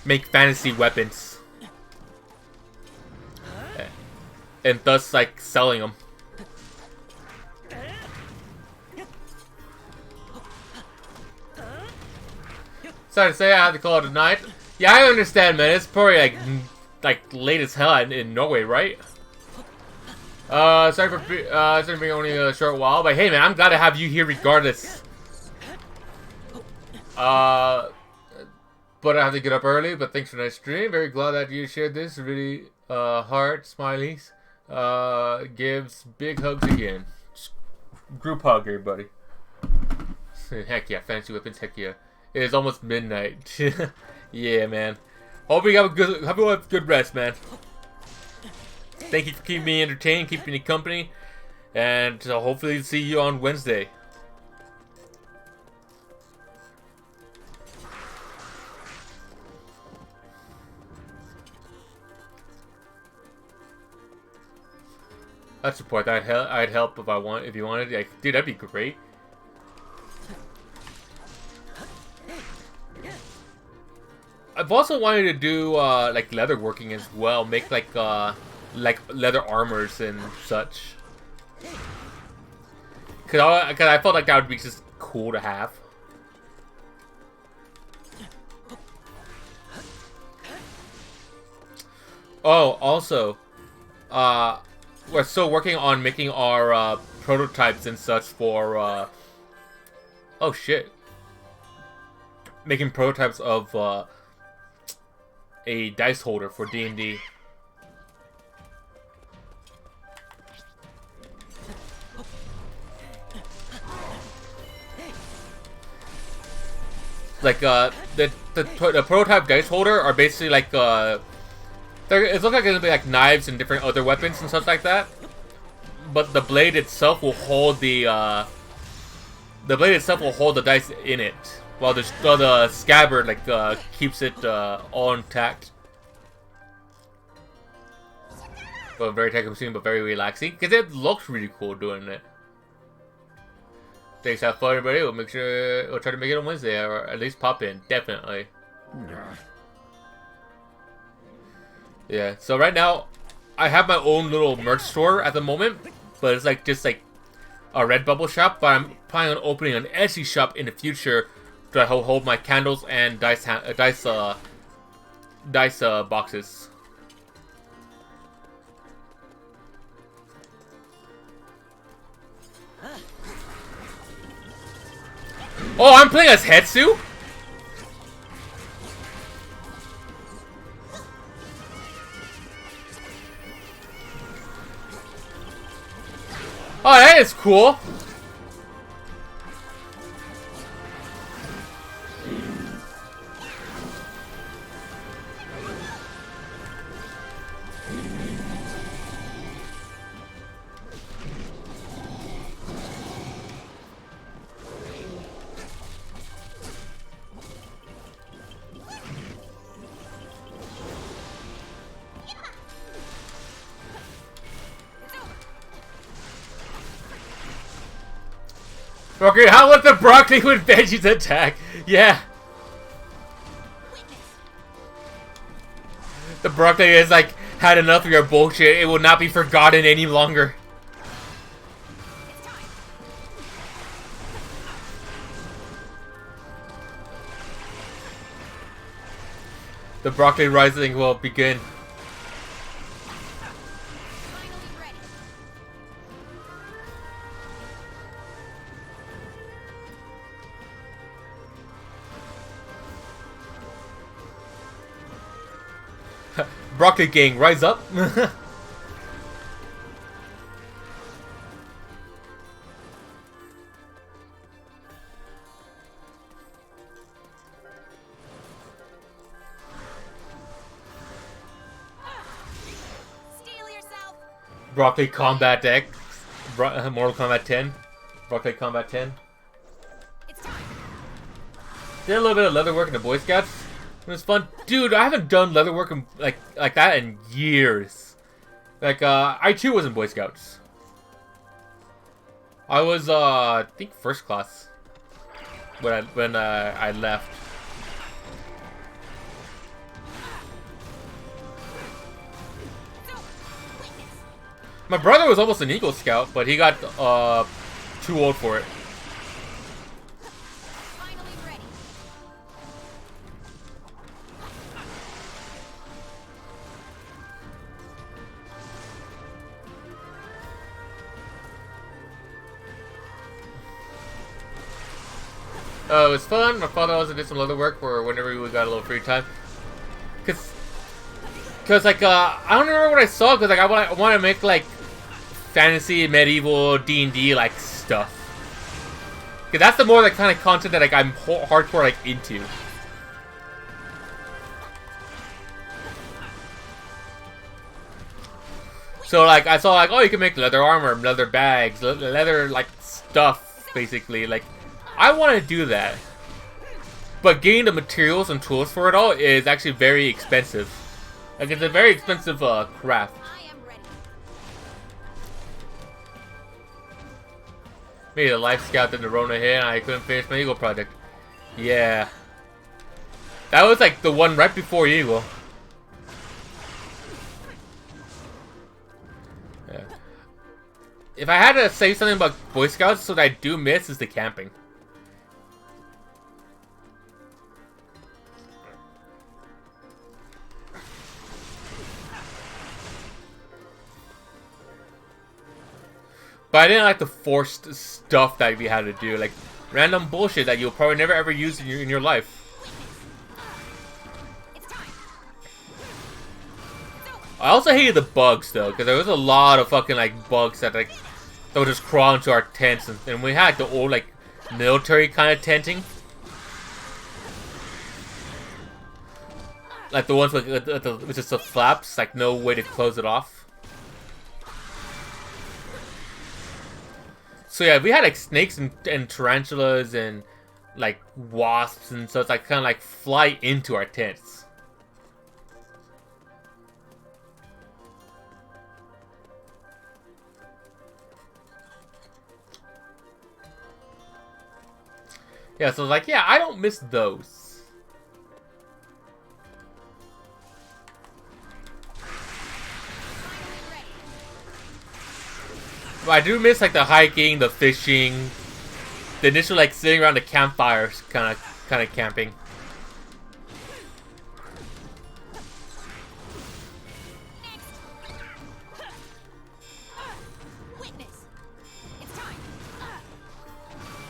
Make fantasy weapons. And thus, like, selling them. Sorry to say, I have to call it a night. Yeah, I understand, man. It's probably like late as hell in Norway, right? Sorry for being only a short while, but hey, man, I'm glad to have you here regardless. But I have to get up early. But thanks for the nice stream. Very glad that you shared this. Really, heart smileys. Gives big hugs again. Group hug, everybody. Heck yeah, fancy weapons. Heck yeah. It is almost midnight. Yeah, man. Hope you have a good rest, man. Thank you for keeping me entertained, keeping me company, and hopefully see you on Wednesday. I'd support that. I'd help if you wanted. Like, dude, that'd be great. I've also wanted to do like leather working as well, make like leather armors and such. Cause I felt like that would be just cool to have. Oh, also, we're still working on making our prototypes and such for. Oh shit! Making prototypes of a dice holder for D&D. Like the prototype dice holder are basically like it looks like it's gonna be like knives and different other weapons and stuff like that. But the blade itself will hold the dice in it, while the scabbard like keeps it all intact. But very time consuming, but very relaxing because it looks really cool doing it. Thanks, have fun, everybody. We'll try to make it on Wednesday, or at least pop in, definitely. Yeah. So right now, I have my own little merch store at the moment, but it's like just like a Redbubble shop. But I'm planning on opening an Etsy shop in the future to hold my candles and dice boxes. Oh, I'm playing as Hetsu? Oh, that is cool. Okay, how was the broccoli with veggies attack? Yeah. The broccoli is like, had enough of your bullshit. It will not be forgotten any longer. The broccoli rising will begin. Broccoli gang, rise up. Broccoli Combat deck. Mortal Kombat 10. Broccoli Combat 10. Did a little bit of leather work in the Boy Scouts. It was fun. Dude, I haven't done leather work like that in years. Like, I too was in Boy Scouts. I was, I think first class. When I left. My brother was almost an Eagle Scout, but he got, too old for it. It was fun. My father also did some other work for whenever we got a little free time. Cause like I don't remember what I saw. Cause like I want to make like fantasy, medieval, D&D like stuff. Cause that's the more like kind of content that like I'm hardcore like into. So like I saw like, oh, you can make leather armor, leather bags, leather like stuff basically. Like I want to do that, but getting the materials and tools for it all is actually very expensive. Like it's a very expensive craft. Maybe the Life Scout did the Rona hit and I couldn't finish my Eagle project. Yeah. That was like the one right before Eagle. Yeah. If I had to say something about Boy Scouts, what I do miss is the camping. But I didn't like the forced stuff that we had to do, like random bullshit that you'll probably never ever use in your life. I also hated the bugs though, because there was a lot of fucking like bugs that like that would just crawl into our tents, and we had the old like military kind of tenting, like the ones with just the flaps, like no way to close it off. So yeah, we had like snakes and tarantulas and like wasps, and so it's like kind of like fly into our tents. Yeah, so like, yeah, I don't miss those. But I do miss like the hiking, the fishing, the initial like sitting around the campfires kind of camping. Witness. It's time.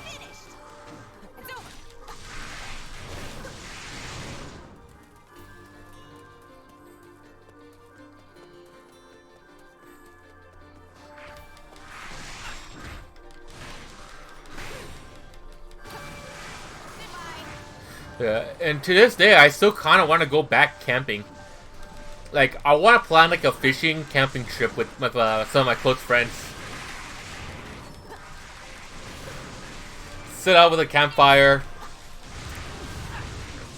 Finished. It's over. Yeah, and to this day, I still kind of want to go back camping. Like, I want to plan like a fishing camping trip with some of my close friends. Sit out with a campfire,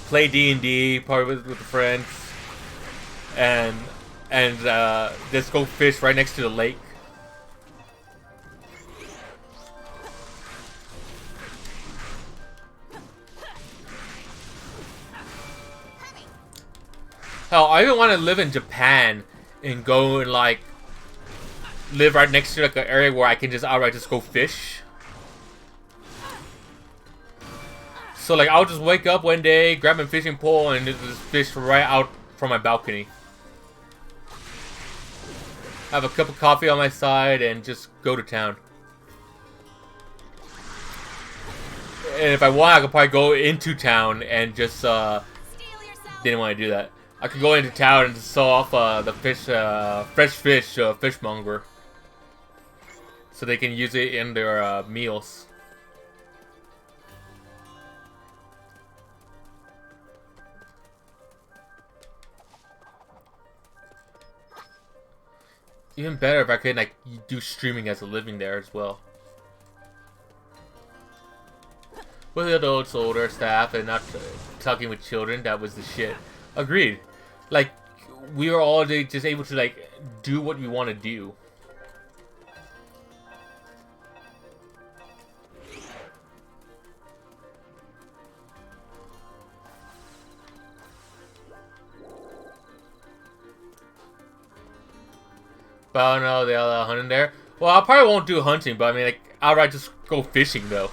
play D&D, probably with the friends, and just go fish right next to the lake. Hell, I even want to live in Japan and go and like live right next to like an area where I can just outright just go fish. So like I'll just wake up one day, grab my fishing pole, and just fish right out from my balcony. Have a cup of coffee on my side and just go to town. And if I want, I could probably go into town and just didn't want to do that. I could go into town and sell off the fish, fresh fish, fishmonger, so they can use it in their meals. Even better if I could like do streaming as a living there as well. With adults, older staff, and not talking with children, that was the shit. Agreed. Like, we were all just able to, like, do what we want to do. But I don't know, they all hunting there. Well, I probably won't do hunting, but I mean, like, outright just go fishing, though.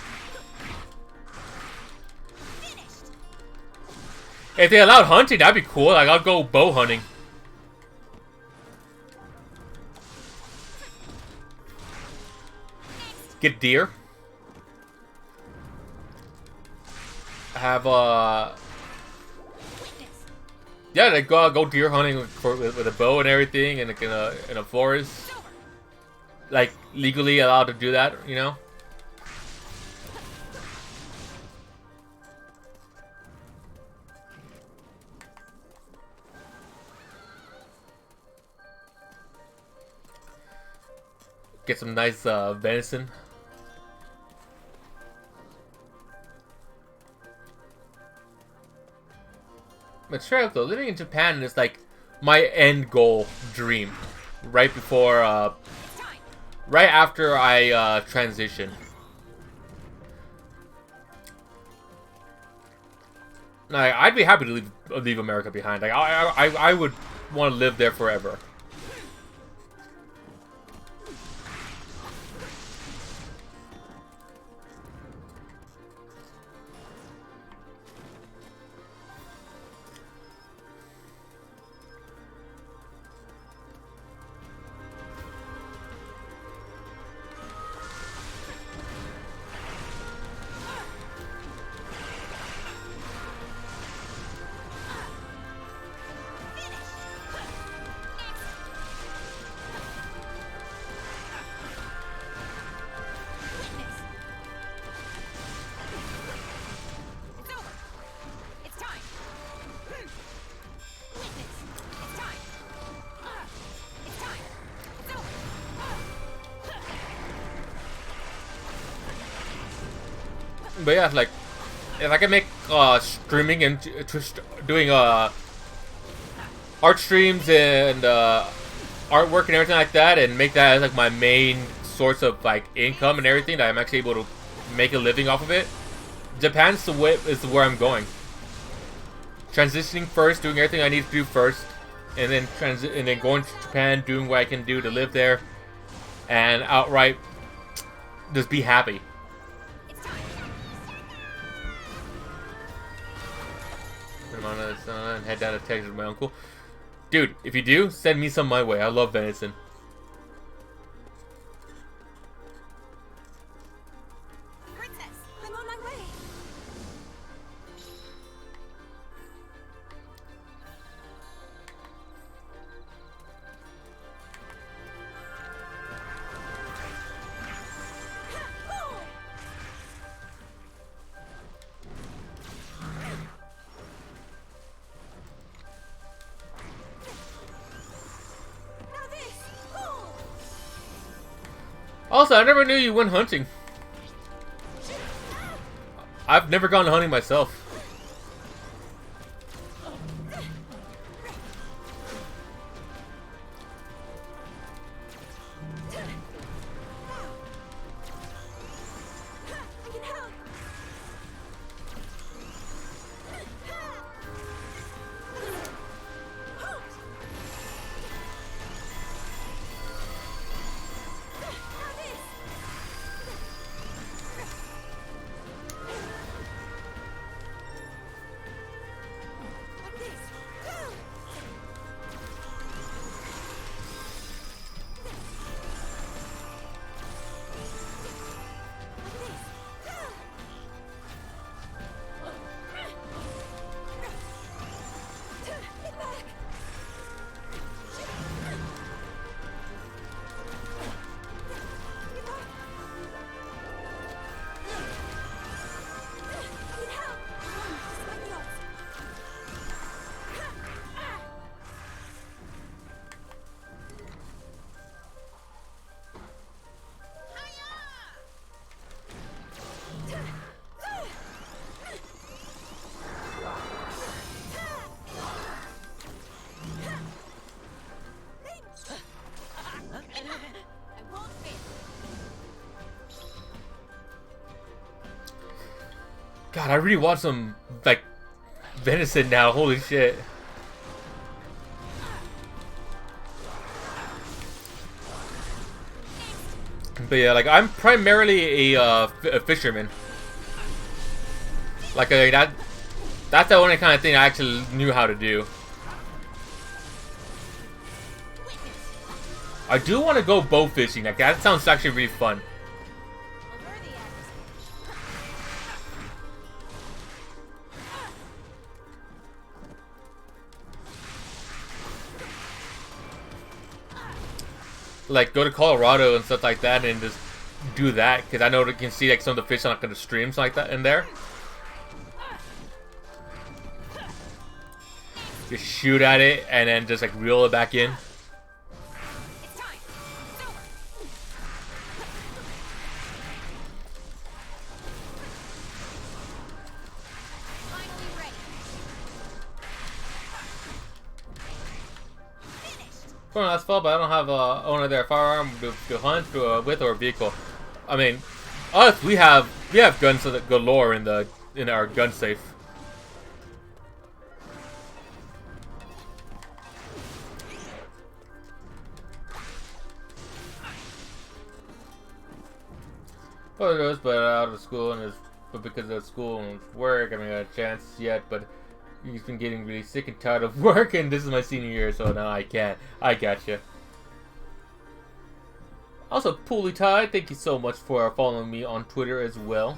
If they allowed hunting, that'd be cool. Like, I'll go bow hunting. Get deer. have yeah, like go deer hunting with a bow and everything, and like in a forest, like legally allowed to do that, you know. Get some nice venison. But straight up though, living in Japan is like my end goal dream. Right before, right after I transition. Like, I'd be happy to leave America behind. Like I would want to live there forever. But yeah, like, if I can make streaming and doing art streams and artwork and everything like that, and make that as like my main source of like income and everything, that I'm actually able to make a living off of it, Japan's the way is where I'm going. Transitioning first, doing everything I need to do first, and then going to Japan, doing what I can do to live there, and outright just be happy. And head down to Texas with my uncle. Dude, if you do, send me some my way. I love venison. Princess, I'm on my way. Also, I never knew you went hunting. I've never gone hunting myself. God, I really want some, like, venison now. Holy shit. But yeah, like, I'm primarily a fisherman. Like, that's the only kind of thing I actually knew how to do. I do want to go bow fishing. Like, that sounds actually really fun. like go to Colorado and stuff like that and just do that, because I know you can see like some of the fish on the streams like that in there. Just shoot at it and then just like reel it back in. For last fall, but I don't have a owner there firearm to hunt with or a vehicle. I mean, us we have guns galore in our gun safe. Well, it goes, but out of school but because of school and work, I haven't got a chance yet. But he's been getting really sick and tired of work, and this is my senior year, so now I can't. I gotcha. Also, Pooly Tide, thank you so much for following me on Twitter as well.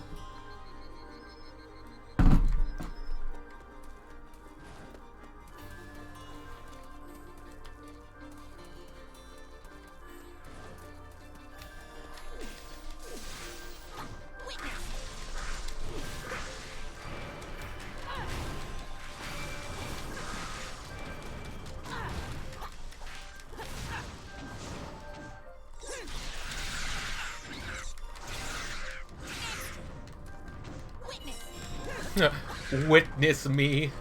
Witness me.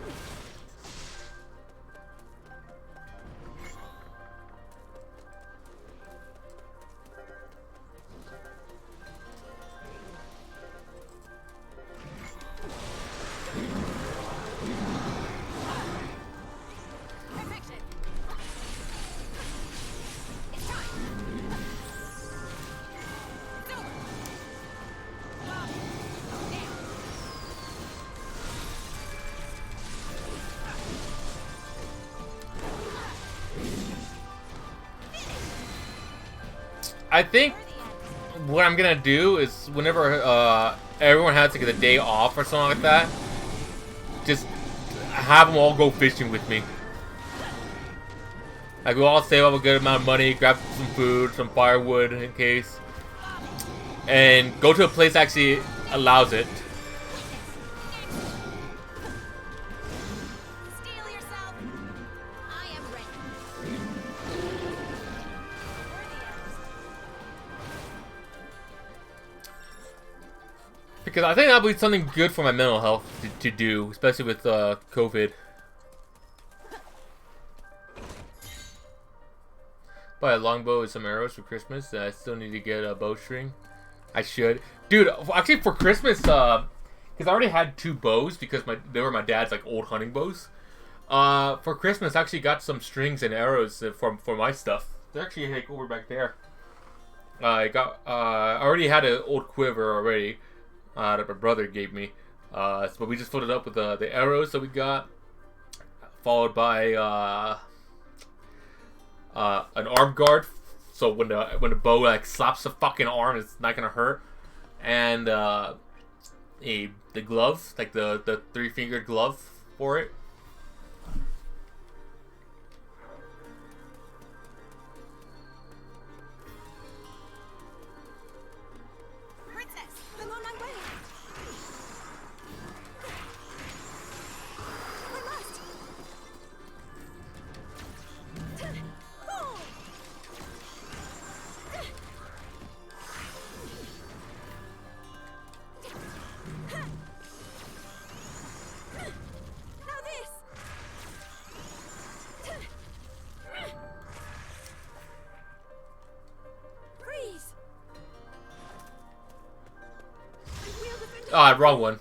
I think what I'm gonna do is whenever everyone has like a day off or something like that, just have them all go fishing with me. Like we'll all save up a good amount of money, grab some food, some firewood in case, and go to a place that actually allows it. Because I think that'll be something good for my mental health to do, especially with COVID. Buy a longbow and some arrows for Christmas. I still need to get a bowstring. I should. Dude, actually for Christmas, because I already had 2 bows because they were my dad's like old hunting bows. For Christmas, I actually got some strings and arrows for my stuff. They're actually like over back there. I already had an old quiver already. That my brother gave me, but we just filled it up with the arrows that we got, followed by an arm guard, so when the bow like slaps the fucking arm, it's not gonna hurt, and the glove, like the 3-fingered glove for it. Ah, wrong one.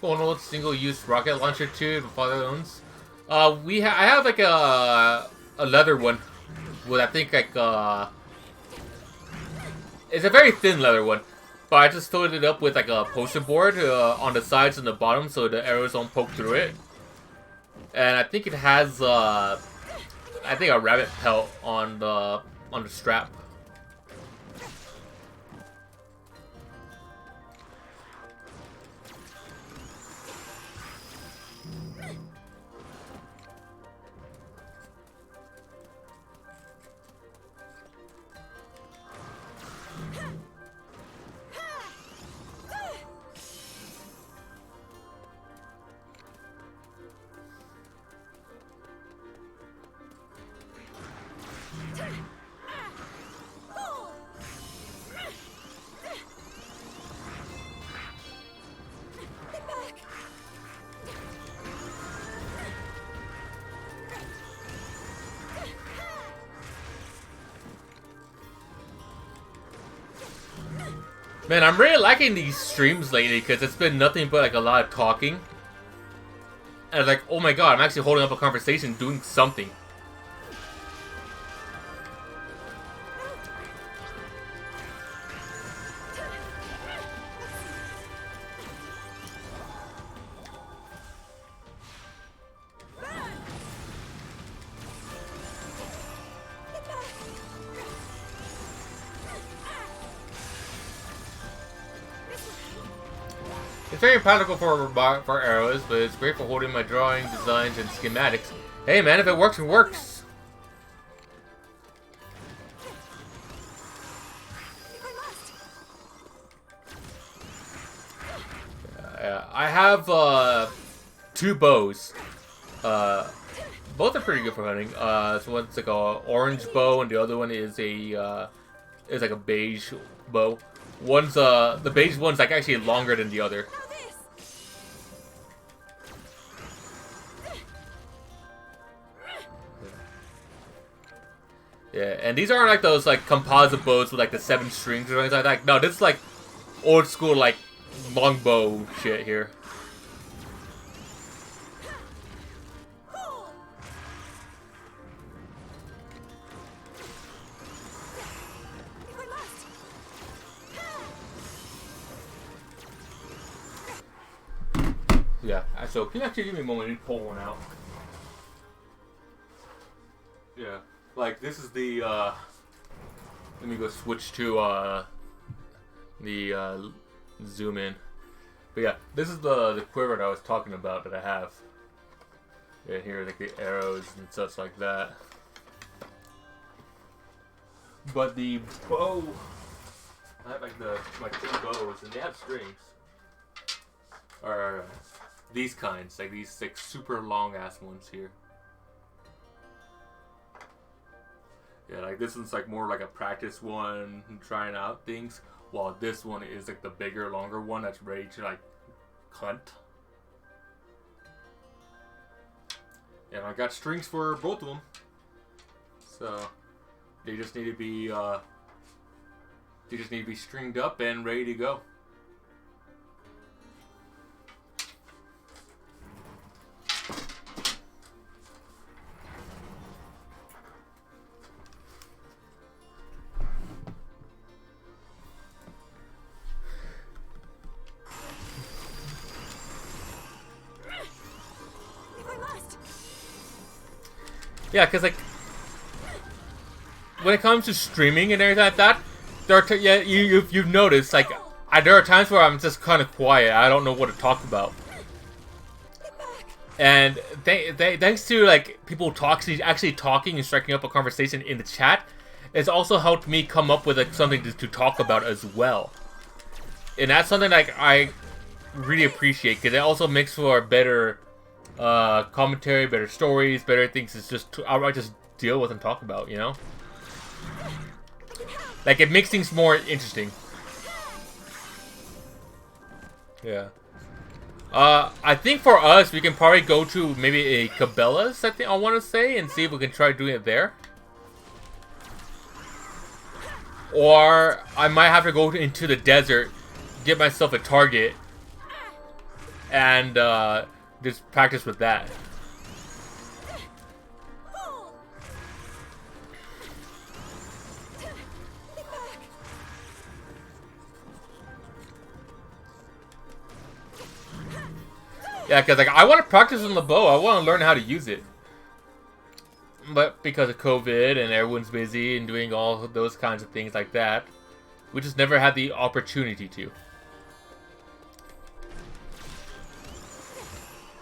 Phone old single-use rocket launcher too. My father owns. I have like a leather one with I think like it's a very thin leather one, but I just filled it up with like a poster board on the sides and the bottom so the arrows don't poke through it. And I think it has I think a rabbit pelt on the strap. Man, I'm really liking these streams lately because it's been nothing but like a lot of talking. And it's like, oh my god, I'm actually holding up a conversation, doing something. It's very practical for arrows, but it's great for holding my drawings, designs, and schematics. Hey man, if it works, it works. I have 2 bows. Both are pretty good for hunting. So one's like a orange bow, and the other one is like a beige bow. One's the beige one's like actually longer than the other. Yeah, and these aren't like those like composite bows with like the 7 strings or anything like that. No, this is like old school like longbow shit here. Yeah, so can you actually give me a moment to pull one out? Yeah, like this is the, let me go switch to, the, zoom in. But yeah, this is the quiver that I was talking about that I have. Yeah, here are like the arrows and such like that. But the bow, I have like my 2 bows and they have strings. Or these kinds, like these like super long ass ones here. Yeah, like this one's like more like a practice one, trying out things, while this one is like the bigger, longer one that's ready to like hunt. And I got strings for both of them, so they just need to be stringed up and ready to go. Yeah, because like when it comes to streaming and everything like that, there are you've noticed like there are times where I'm just kind of quiet. I don't know what to talk about, and thanks to like people actually talking and striking up a conversation in the chat, it's also helped me come up with like something to talk about as well, and that's something like I really appreciate because it also makes for a better commentary, better stories, better things. It's just outright just deal with and talk about, you know? Like it makes things more interesting. Yeah. I think for us, we can probably go to maybe a Cabela's, I want to say, and see if we can try doing it there. Or I might have to go into the desert, get myself a target, and just practice with that. Yeah, because like I want to practice on the bow. I want to learn how to use it. But because of COVID and everyone's busy and doing all those kinds of things like that, we just never had the opportunity to.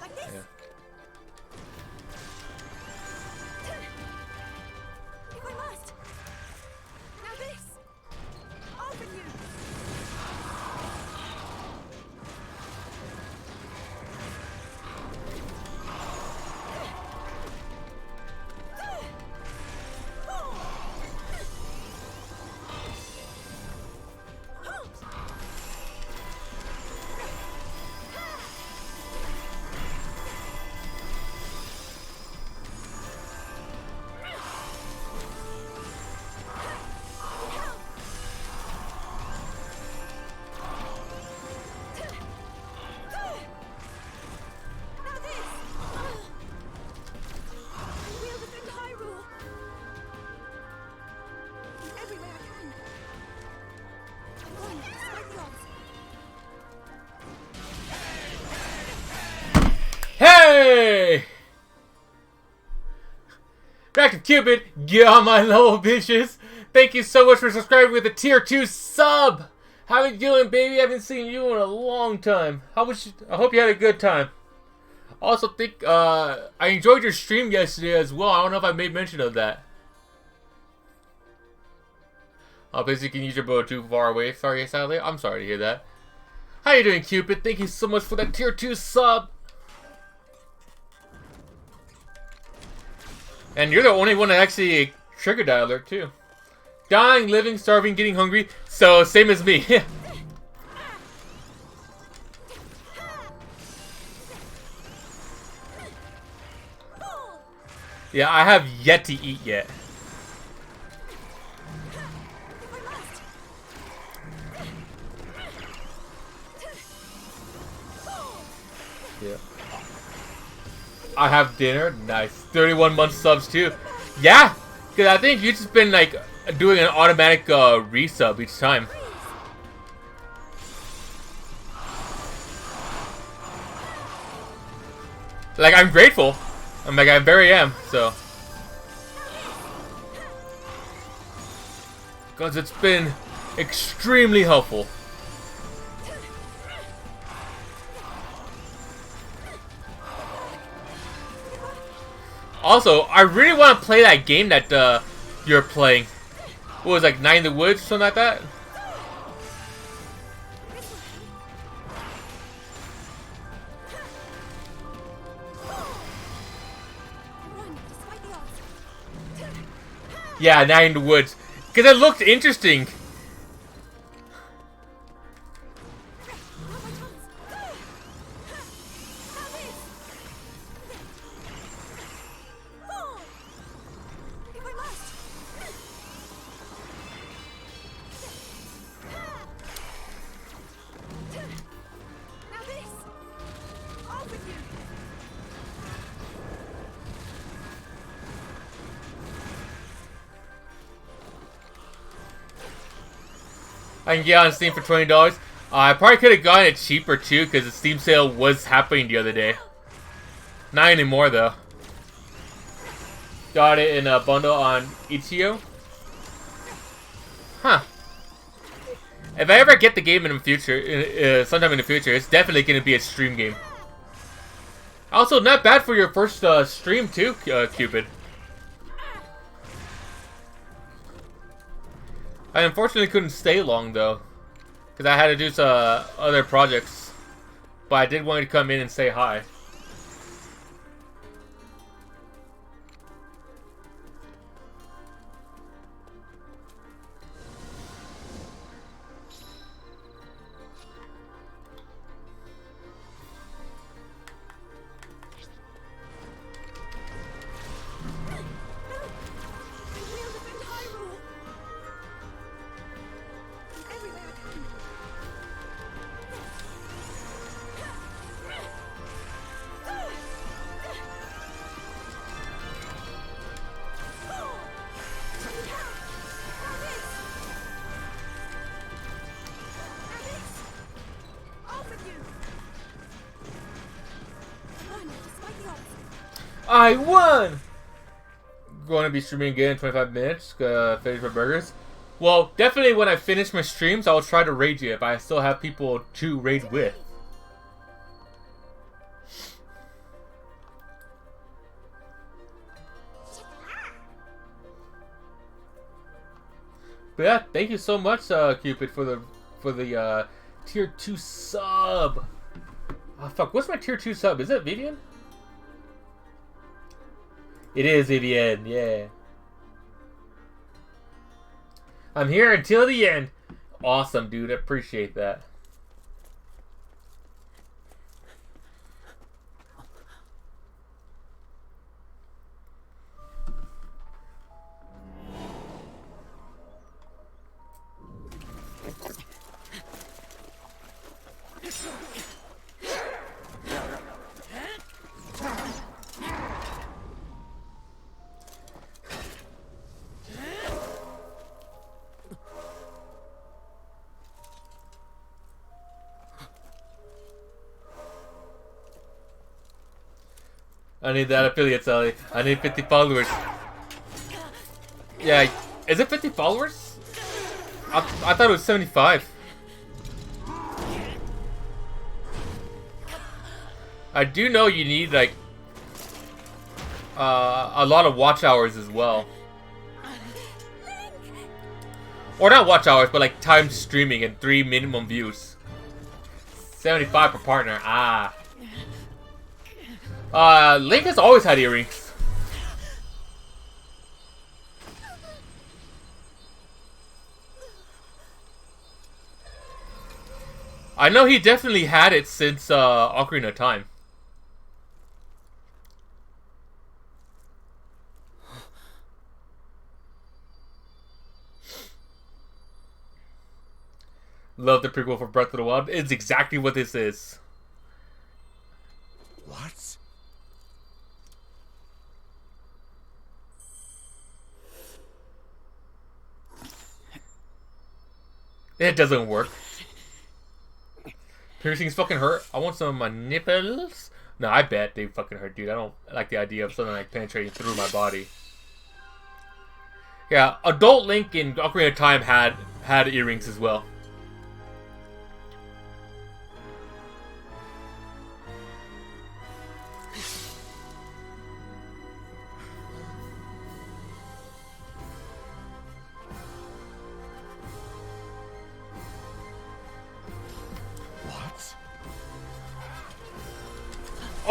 Yeah. If I must. Now this. Open you. Now this. I will defend Hyrule. In every way I can. I'm going despite the odds. Hey! Back to Cupid, get on my level, bitches. Thank you so much for subscribing with a tier 2 sub. How you doing, baby? I haven't seen you in a long time. I hope you had a good time. Also think I enjoyed your stream yesterday as well. I don't know if I made mention of that. Oh, basically you can use your bow too far away. Sorry, sadly. I'm sorry to hear that. How you doing, Cupid? Thank you so much for that tier 2 sub. And you're the only one that actually triggered that alert too. Dying, living, starving, getting hungry. So same as me. Yeah, I have yet to eat yet. Yeah. I have dinner. Nice. 31 month subs too. Yeah, because I think you've just been like doing an automatic resub each time. Like, I'm grateful. I'm like, I very am, so. Because it's been extremely helpful. Also, I really want to play that game that you're playing. What was it, like Night in the Woods, something like that? Yeah, Night in the Woods. Because it looked interesting. I can get on Steam for $20. I probably could have gotten it cheaper too, because the Steam sale was happening the other day. Not anymore though. Got it in a bundle on itch.io. Huh. If I ever get the game in the future, sometime in the future, it's definitely going to be a stream game. Also, not bad for your first stream too, Cupid. I unfortunately couldn't stay long though, because I had to do some other projects. But I did want to come in and say hi. I won! Going to be streaming again in 25 minutes. Finish my burgers. Well, definitely when I finish my streams, I'll try to raid you if I still have people to raid with. But yeah, thank you so much, Cupid, for the tier 2 sub. Oh fuck, what's my tier 2 sub? Is it Vivian? It is Vivian, yeah. I'm here until the end. Awesome, dude. I appreciate that. I need that affiliate, Sally. I need 50 followers. Yeah, is it 50 followers? I thought it was 75. I do know you need, like, a lot of watch hours as well. Or not watch hours, but like time streaming and 3 minimum views. 75 per partner. Ah. Link has always had earrings. I know he definitely had it since Ocarina of Time. Love the prequel for Breath of the Wild. It's exactly what this is. What? It doesn't work. Piercings fucking hurt. I want some of my nipples. No, I bet they fucking hurt, dude. I don't like the idea of something like penetrating through my body. Yeah, adult Link in Ocarina of Time had earrings as well.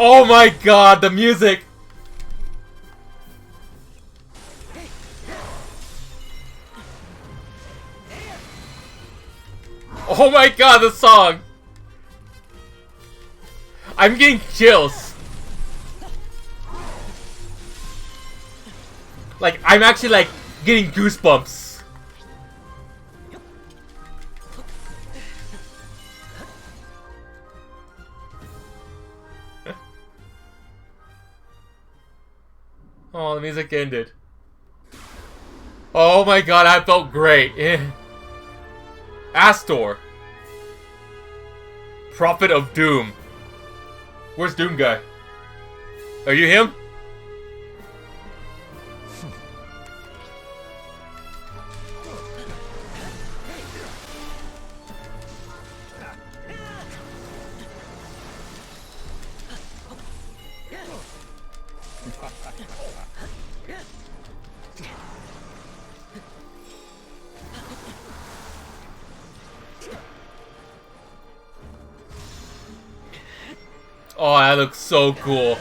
Oh my god, the music! Oh my god, the song! I'm getting chills. Like, I'm actually like getting goosebumps. Oh, the music ended. Oh my god, I felt great. Astor. Prophet of Doom. Where's Doom Guy? Are you him? Oh, that looks so cool.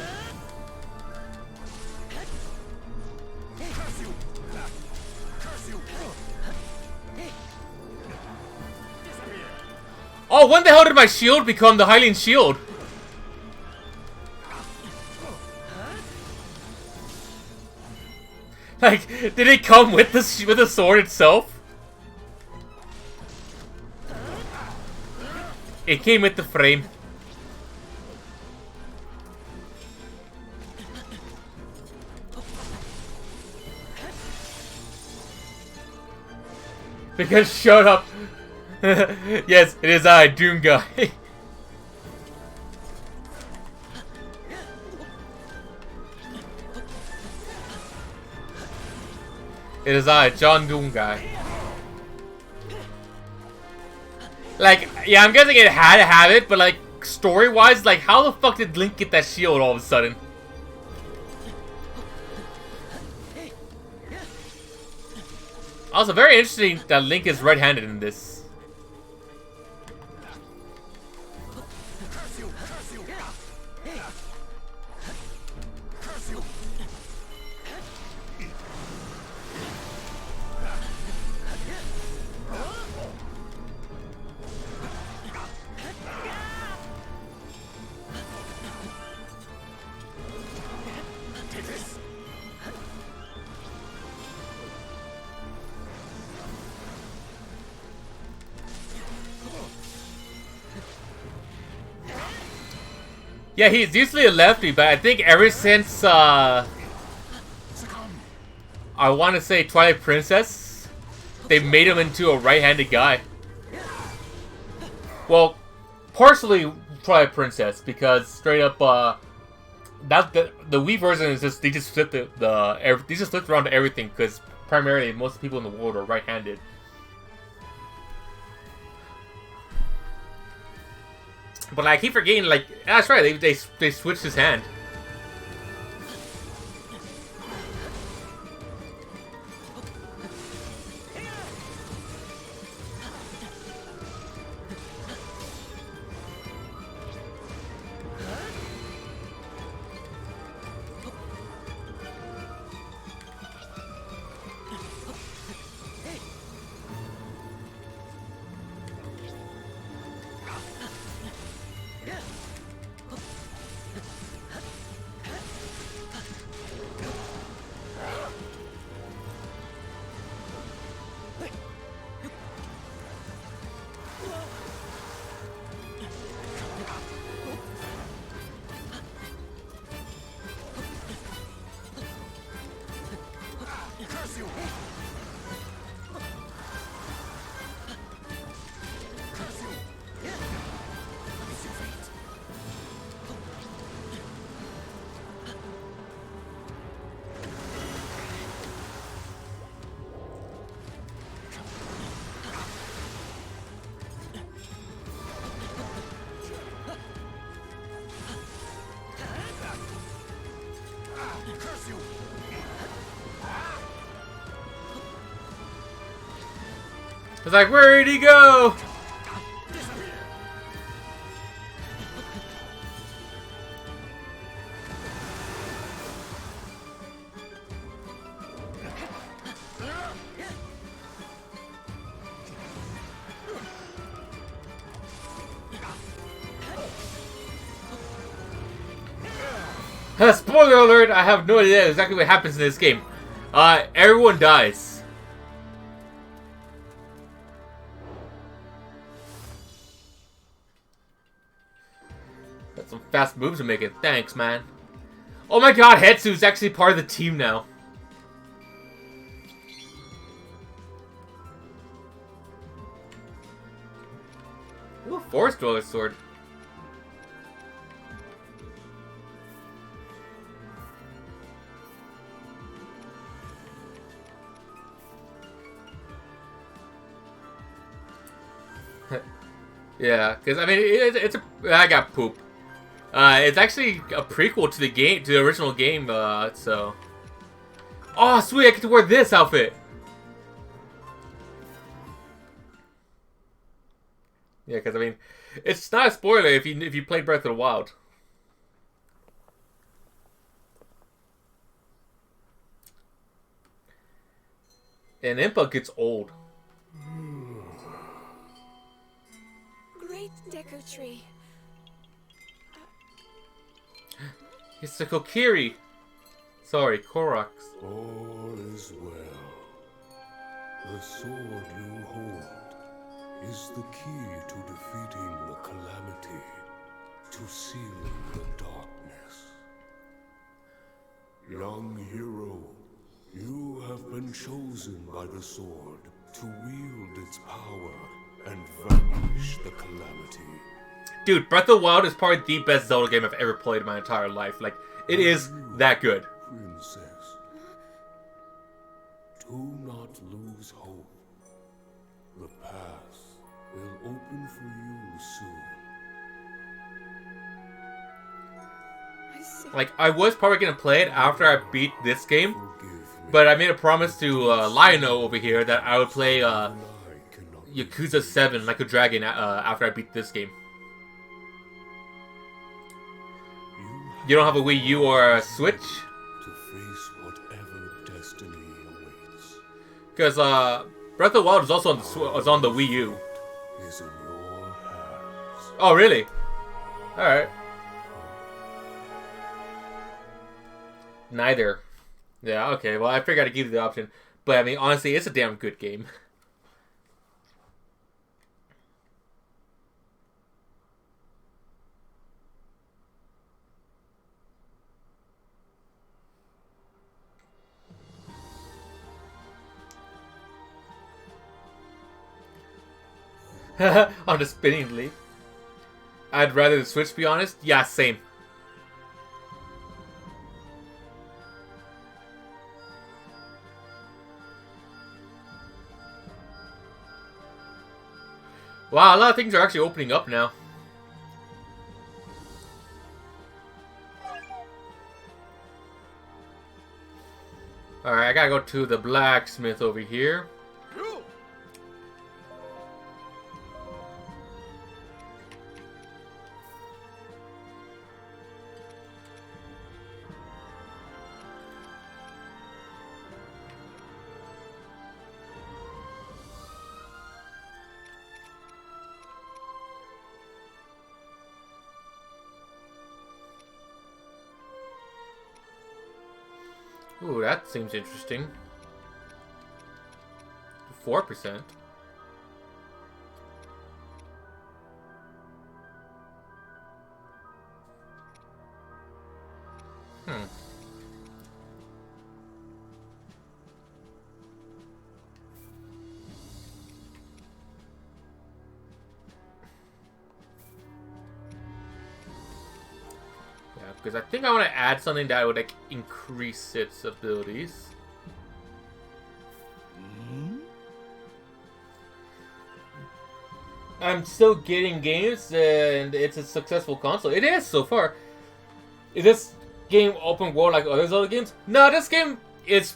Oh, when the hell did my shield become the Hylian shield? Like, did it come with the sword itself? It came with the frame. Because shut up. Yes, it is I, Doom Guy. It is I, John Doom guy. Like, yeah, I'm guessing it had to have it, but like, story-wise, like, how the fuck did Link get that shield all of a sudden? Also, very interesting that Link is right-handed in this. Yeah, he's usually a lefty, but I think ever since, I want to say Twilight Princess, they made him into a right-handed guy. Well, partially Twilight Princess, because straight up, the Wii version is just, they just flipped they just flipped around to everything, because primarily most people in the world are right-handed. But I keep forgetting, like, that's right, they switched his hand. It's like, where'd he go? Spoiler alert, I have no idea exactly what happens in this game. Everyone dies. Got some fast moves to make it. Thanks, man. Oh my god, Hetsu's actually part of the team now. Ooh, Forest Dweller sword. Yeah, because I mean, I got poop. It's actually a prequel to the game, to the original game. So, oh sweet, I get to wear this outfit. Yeah, because I mean, it's not a spoiler if you played Breath of the Wild. And Impa gets old. Great Deku Tree. It's the Kokiri. Sorry, Koroks. All is well. The sword you hold is the key to defeating the Calamity, to sealing the darkness. Young hero, you have been chosen by the sword to wield its power and vanish the Calamity. Dude, Breath of the Wild is probably the best Zelda game I've ever played in my entire life. Like, it is that good. Princess, to Do not lose hope. The path will open for you soon. I see. Like, I was probably gonna play it after I beat this game, Forgive me. but I made a promise to Lionel over here that I would play And I cannot Yakuza 7 like a dragon after I beat this game. You don't have a Wii U or a Switch? to face whatever destiny awaits. Because Breath of the Wild is also on the Wii U. Is in your hands. Oh, really? Alright. Neither. Yeah, okay. Well, I figured I'd give you the option. But, I mean, honestly, it's a damn good game. On the spinning leaf. I'd rather the Switch, be honest. Yeah, same. Wow, a lot of things are actually opening up now. Alright, I gotta go to the blacksmith over here. Ooh, that seems interesting. 4%. Hmm. Because I think I want to add something that would like increase its abilities. I'm still getting games, and it's a successful console. It is so far. Is this game open world like other games? No, this game is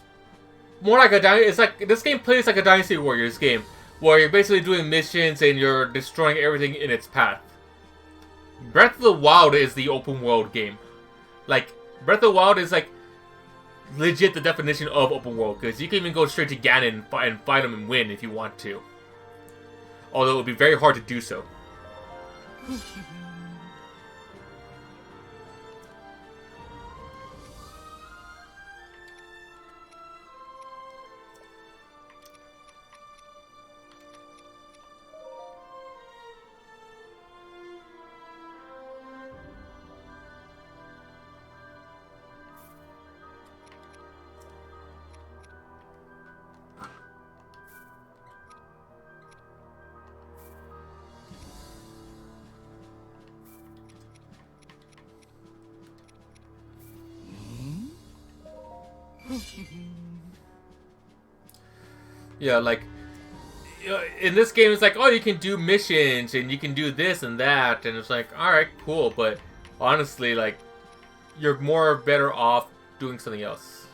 more like this game plays like a Dynasty Warriors game, where you're basically doing missions and you're destroying everything in its path. Breath of the Wild is the open world game. Like, Breath of the Wild is, like, legit the definition of open world, because you can even go straight to Ganon and fight him and win if you want to. Although it would be very hard to do so. Yeah, like, in this game, it's like, oh, you can do missions, and you can do this and that, and it's like, alright, cool, but honestly, like, you're more better off doing something else.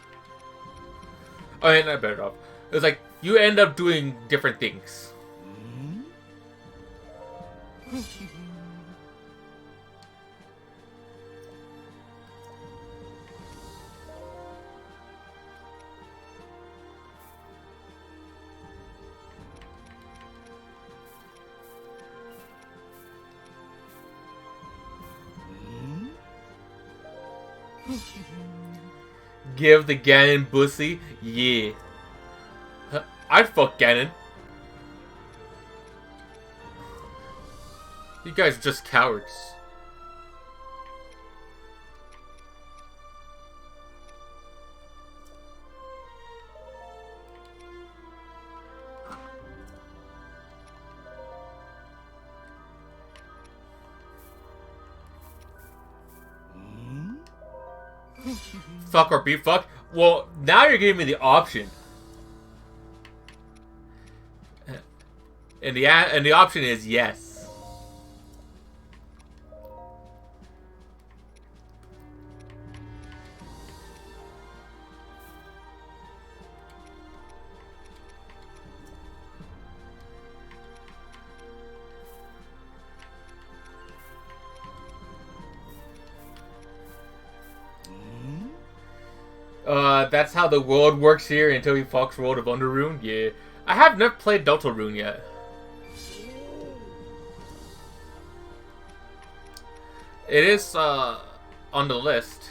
I mean, not better off. It's like, you end up doing different things. Give the Ganon bussy? Yeah. I'd fuck Ganon. You guys are just cowards. Fuck or be fucked? Well, now you're giving me the option. And the option is yes. That's how the world works here until we fucks World of Underrune. Yeah. I have never played Deltarune yet. It is, on the list.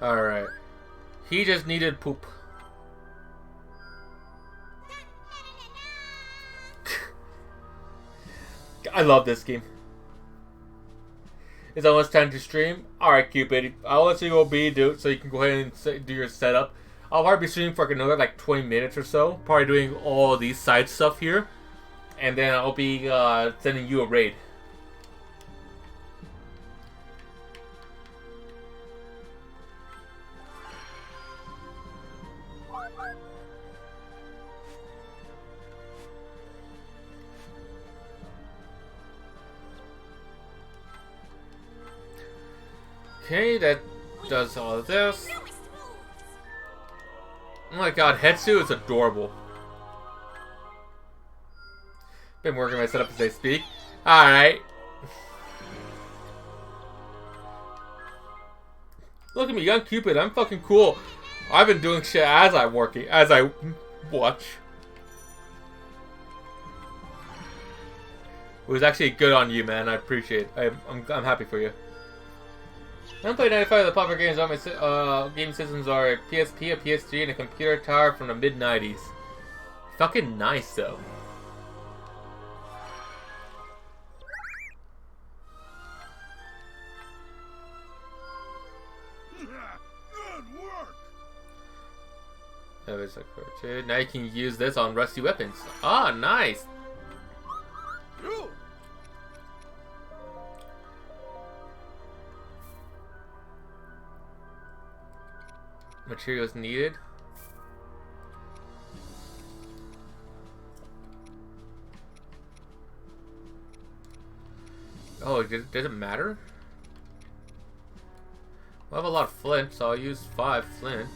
Alright. He just needed poop. I love this game. It's almost time to stream. Alright, Cupid. I'll let you go do it so you can go ahead and do your setup. I'll probably be streaming for like another 20 minutes or so. Probably doing all these side stuff here. And then I'll be sending you a raid. Okay, that does all of this. Oh my god, Hetsu is adorable. Been working my setup as I speak. Alright. Look at me, young Cupid, I'm fucking cool. I've been doing shit as I'm working, as I watch. It was actually good on you, man. I appreciate it. I'm happy for you. I don't play 95 of the popular games on my game systems are a PSP, a PS3, and a computer tower from the mid-90s. Fucking nice, though. Good work. That was a cartoon. Now you can use this on rusty weapons. Ah, nice. You. Materials needed. Oh, does it matter? I have a lot of flint, so I'll use 5 flint.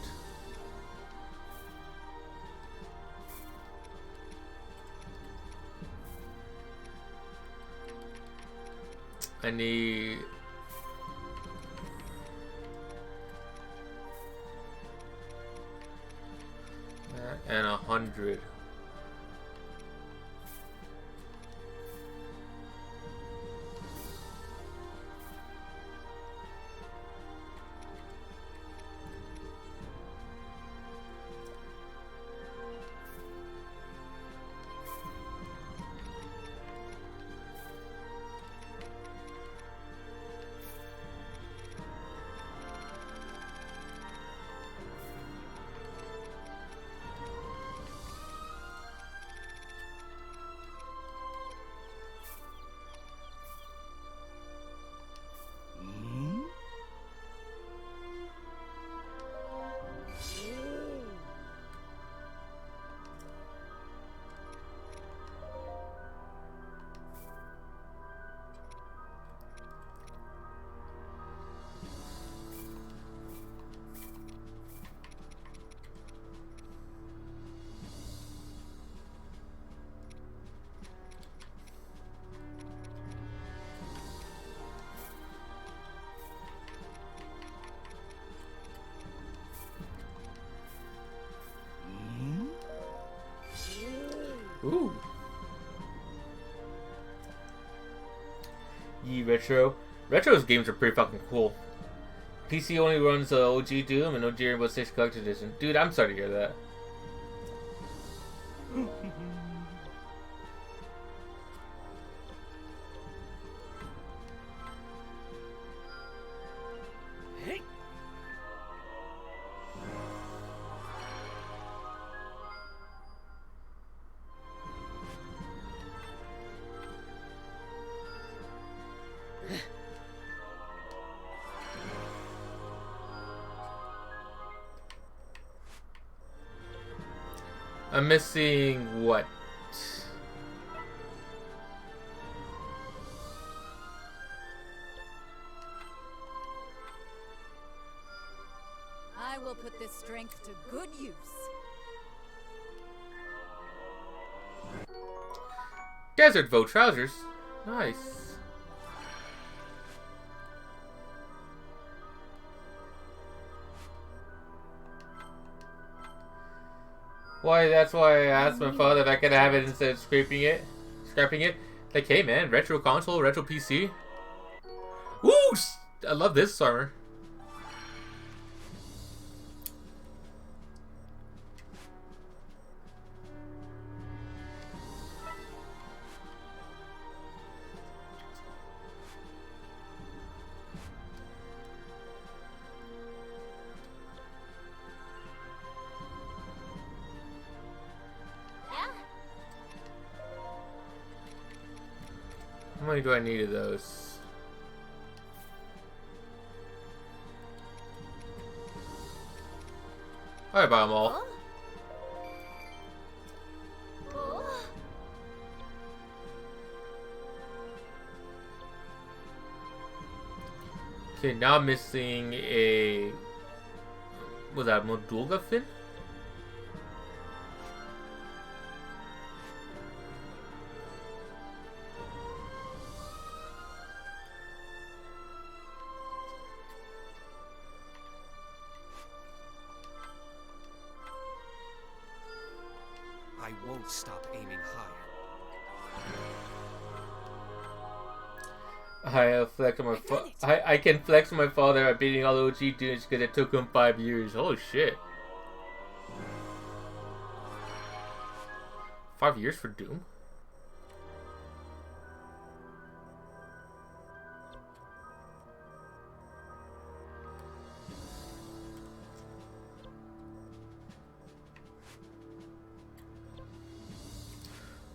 I need... and 100. Ooh. Ye Retro. Retro's games are pretty fucking cool. PC only runs OG Doom and OG Rainbow Six Collector's Edition. Dude, I'm sorry to hear that. I'm missing what? I will put this strength to good use. Desert Vote trousers. Nice. Why? That's why I asked my father if I could have it instead of scrapping it. Like, hey man, retro console, retro PC. Woo! I love this armor. How many do I need of those? I buy them all. Okay, now I'm missing a... Was that Modulga fin? I won't stop aiming higher. I can flex my father at beating all the OG dudes because it took him 5 years. Holy shit. 5 years for Doom?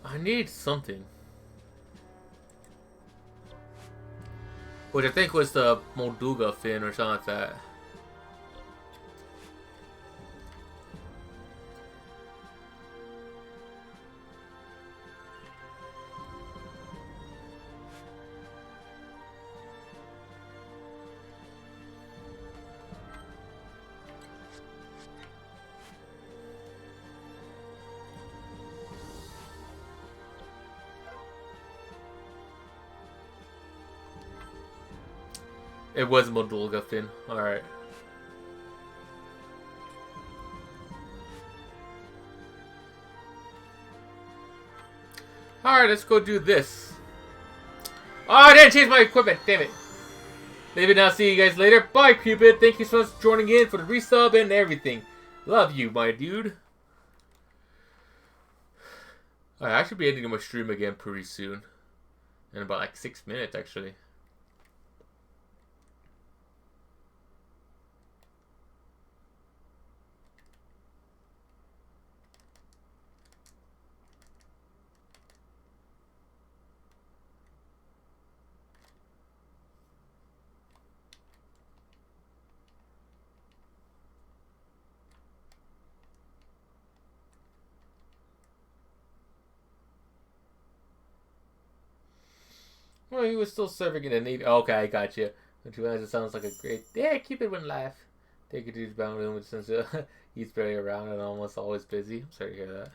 I need something. Which I think was the Molduga fin or something like that. It was Modulga fin. Alright. Alright, let's go do this. Oh, I didn't change my equipment. Damn it. Maybe now see you guys later. Bye, Cupid. Thank you so much for joining in for the resub and everything. Love you, my dude. Alright, I should be ending my stream again pretty soon. In about like 6 minutes, actually. Well, he was still serving in the Navy. Okay, I got you. But to be honest, it sounds like a great... Yeah, Cupid wouldn't laugh. Take a dude's bound with him since he's barely around and almost always busy. I'm sorry to hear that.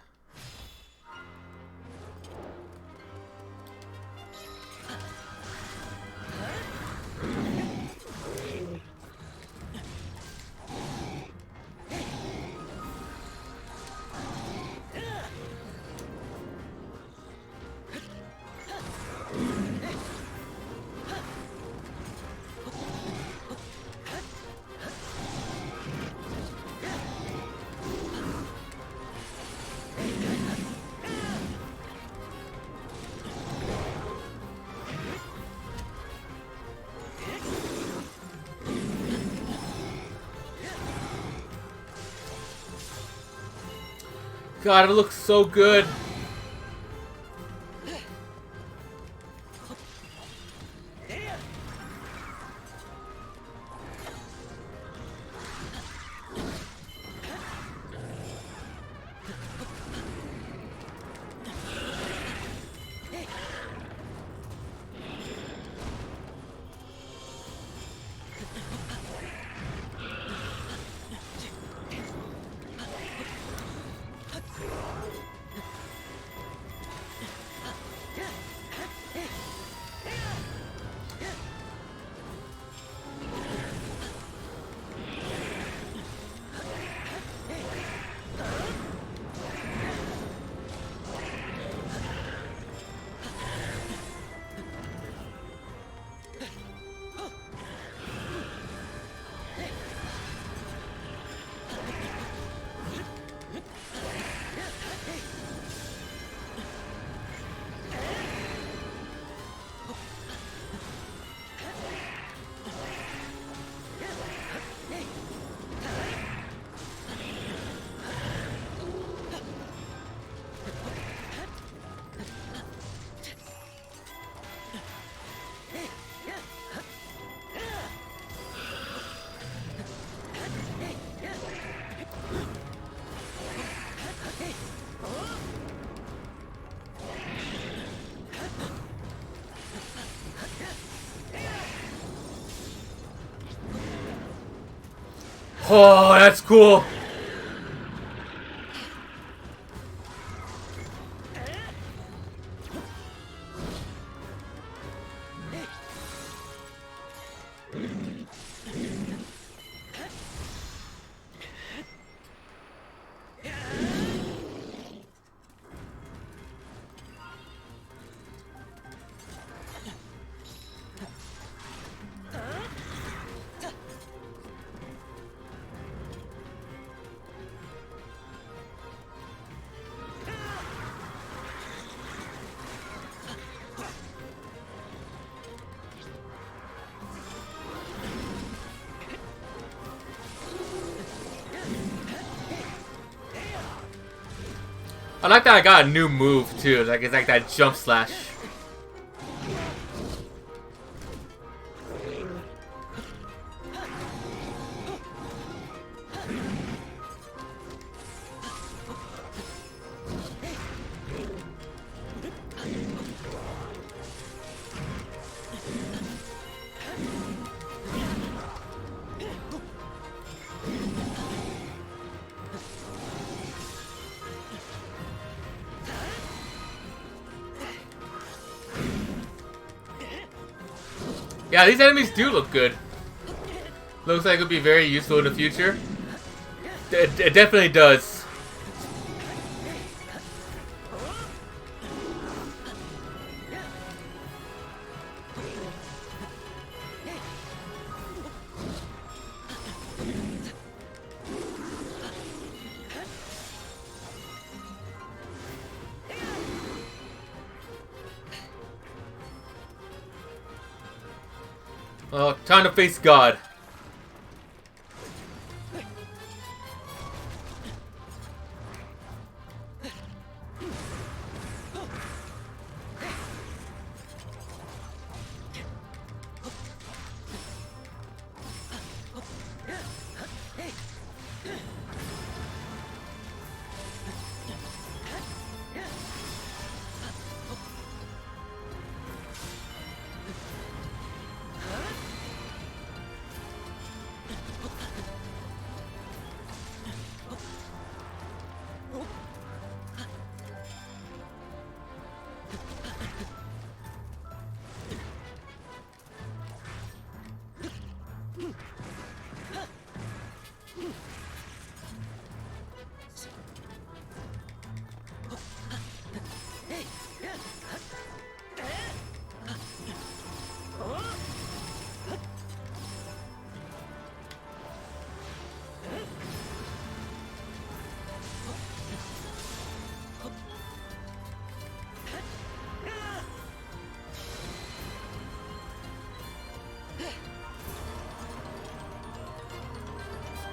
God, it looks so good. Oh, that's cool. I like that I got a new move too. Like it's like that jump slash. Yeah, these enemies do look good. Looks like it would be very useful in the future. It definitely does. Oh, time to face God.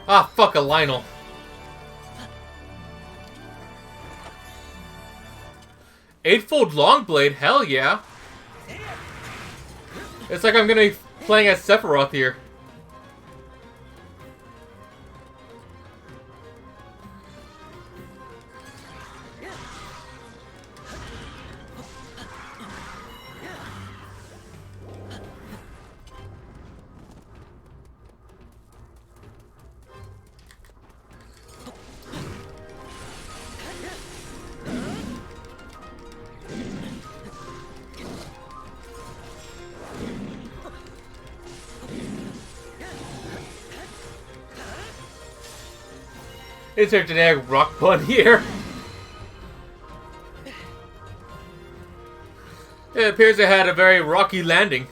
Ah, fuck a Lionel. Eightfold Longblade, hell yeah. It's like I'm gonna be playing as Sephiroth here. It's a generic rock pun here. It appears it had a very rocky landing.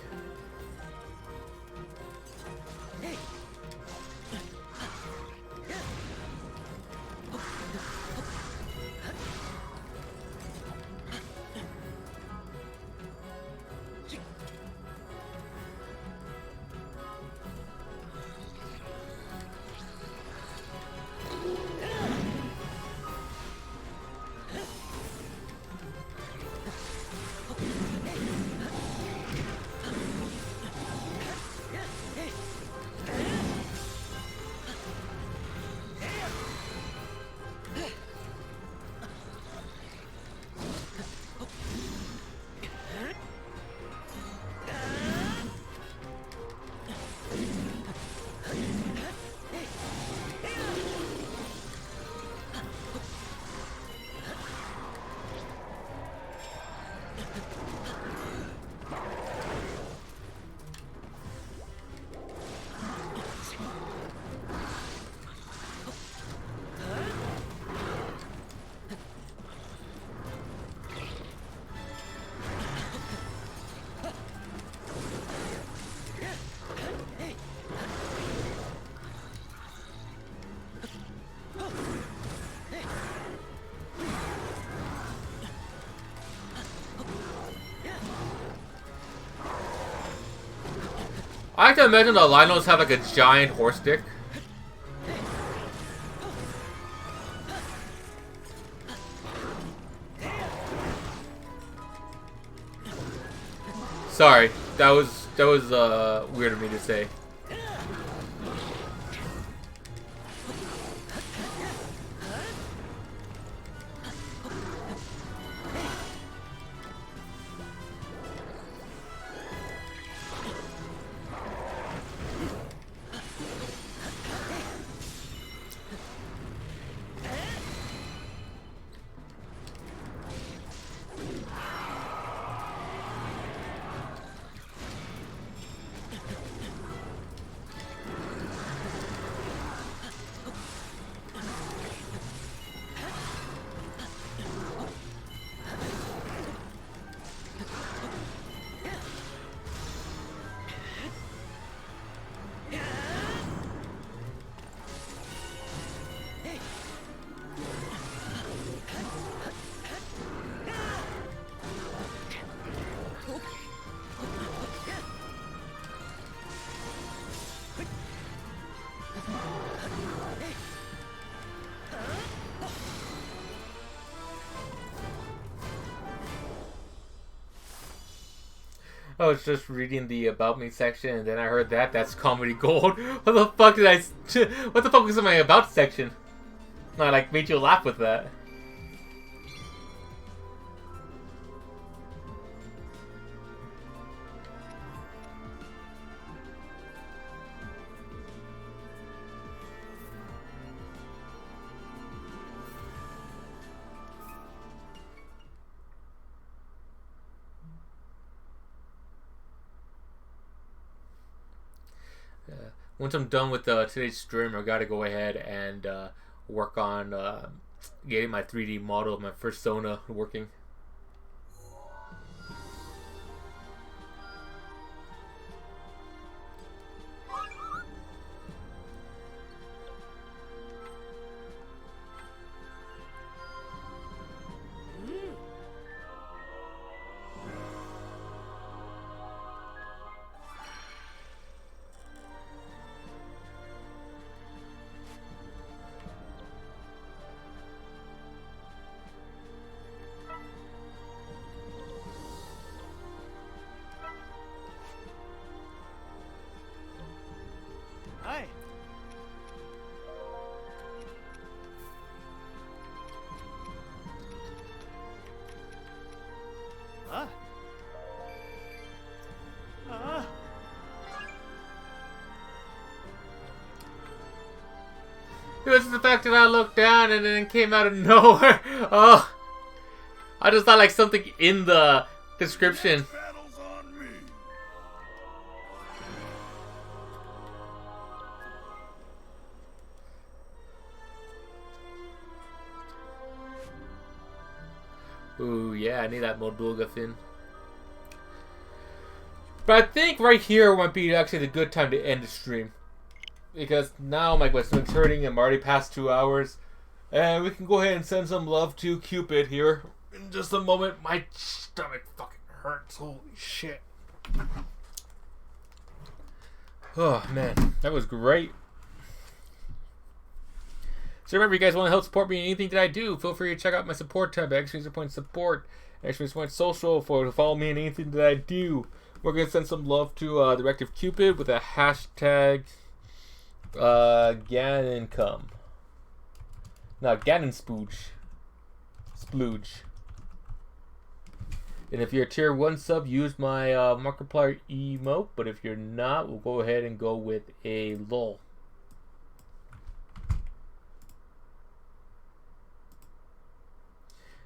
I have to imagine the Lynels have like a giant horse dick. Sorry, that was weird of me to say. I was just reading the About Me section, and then I heard that. That's comedy gold. What the fuck did I... What the fuck was in my About section? I, like, made you laugh with that. Once I'm done with today's stream, I gotta go ahead and work on getting my 3D model of my persona working. Hi. Huh? It was the fact that I looked down and then it came out of nowhere. Oh, I just thought like something in the description. Battle's on me. Ooh, yeah, I need that Moldulga fin. But I think right here might be actually the good time to end the stream. Because now my stomach's hurting, I'm already past 2 hours. And we can go ahead and send some love to Cupid here. In just a moment, my stomach fucking hurts. Holy shit. Oh, man. That was great. So remember, you guys want to help support me in anything that I do, feel free to check out my support tab at !support, !social to follow me in anything that I do. We're going to send some love to Directive Cupid with a hashtag Ganon No, Ganon Splooge. And if you're a tier 1 sub, use my Markiplier emote. But if you're not, we'll go ahead and go with a lol.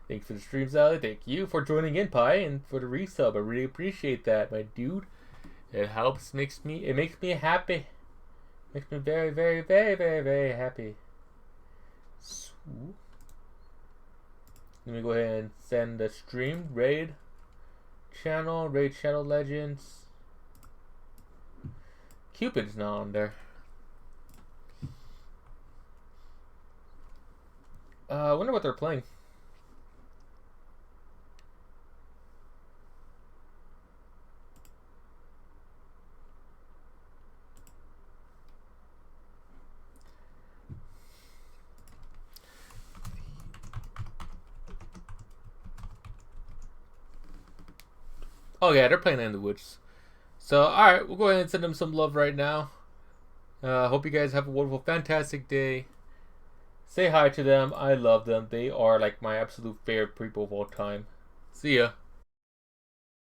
Thanks for the stream, Sally. Thank you for joining in, Pi, and for the resub. I really appreciate that, my dude. It helps, makes me happy. Makes me very, very, very, very, very happy. So, let me go ahead and send the stream. Raid Channel Legends. Cupid's not on there. I wonder what they're playing. Oh yeah, they're playing in the woods. So alright, we'll go ahead and send them some love right now. Hope you guys have a wonderful, fantastic day. Say hi to them. I love them. They are like my absolute favorite people of all time. See ya.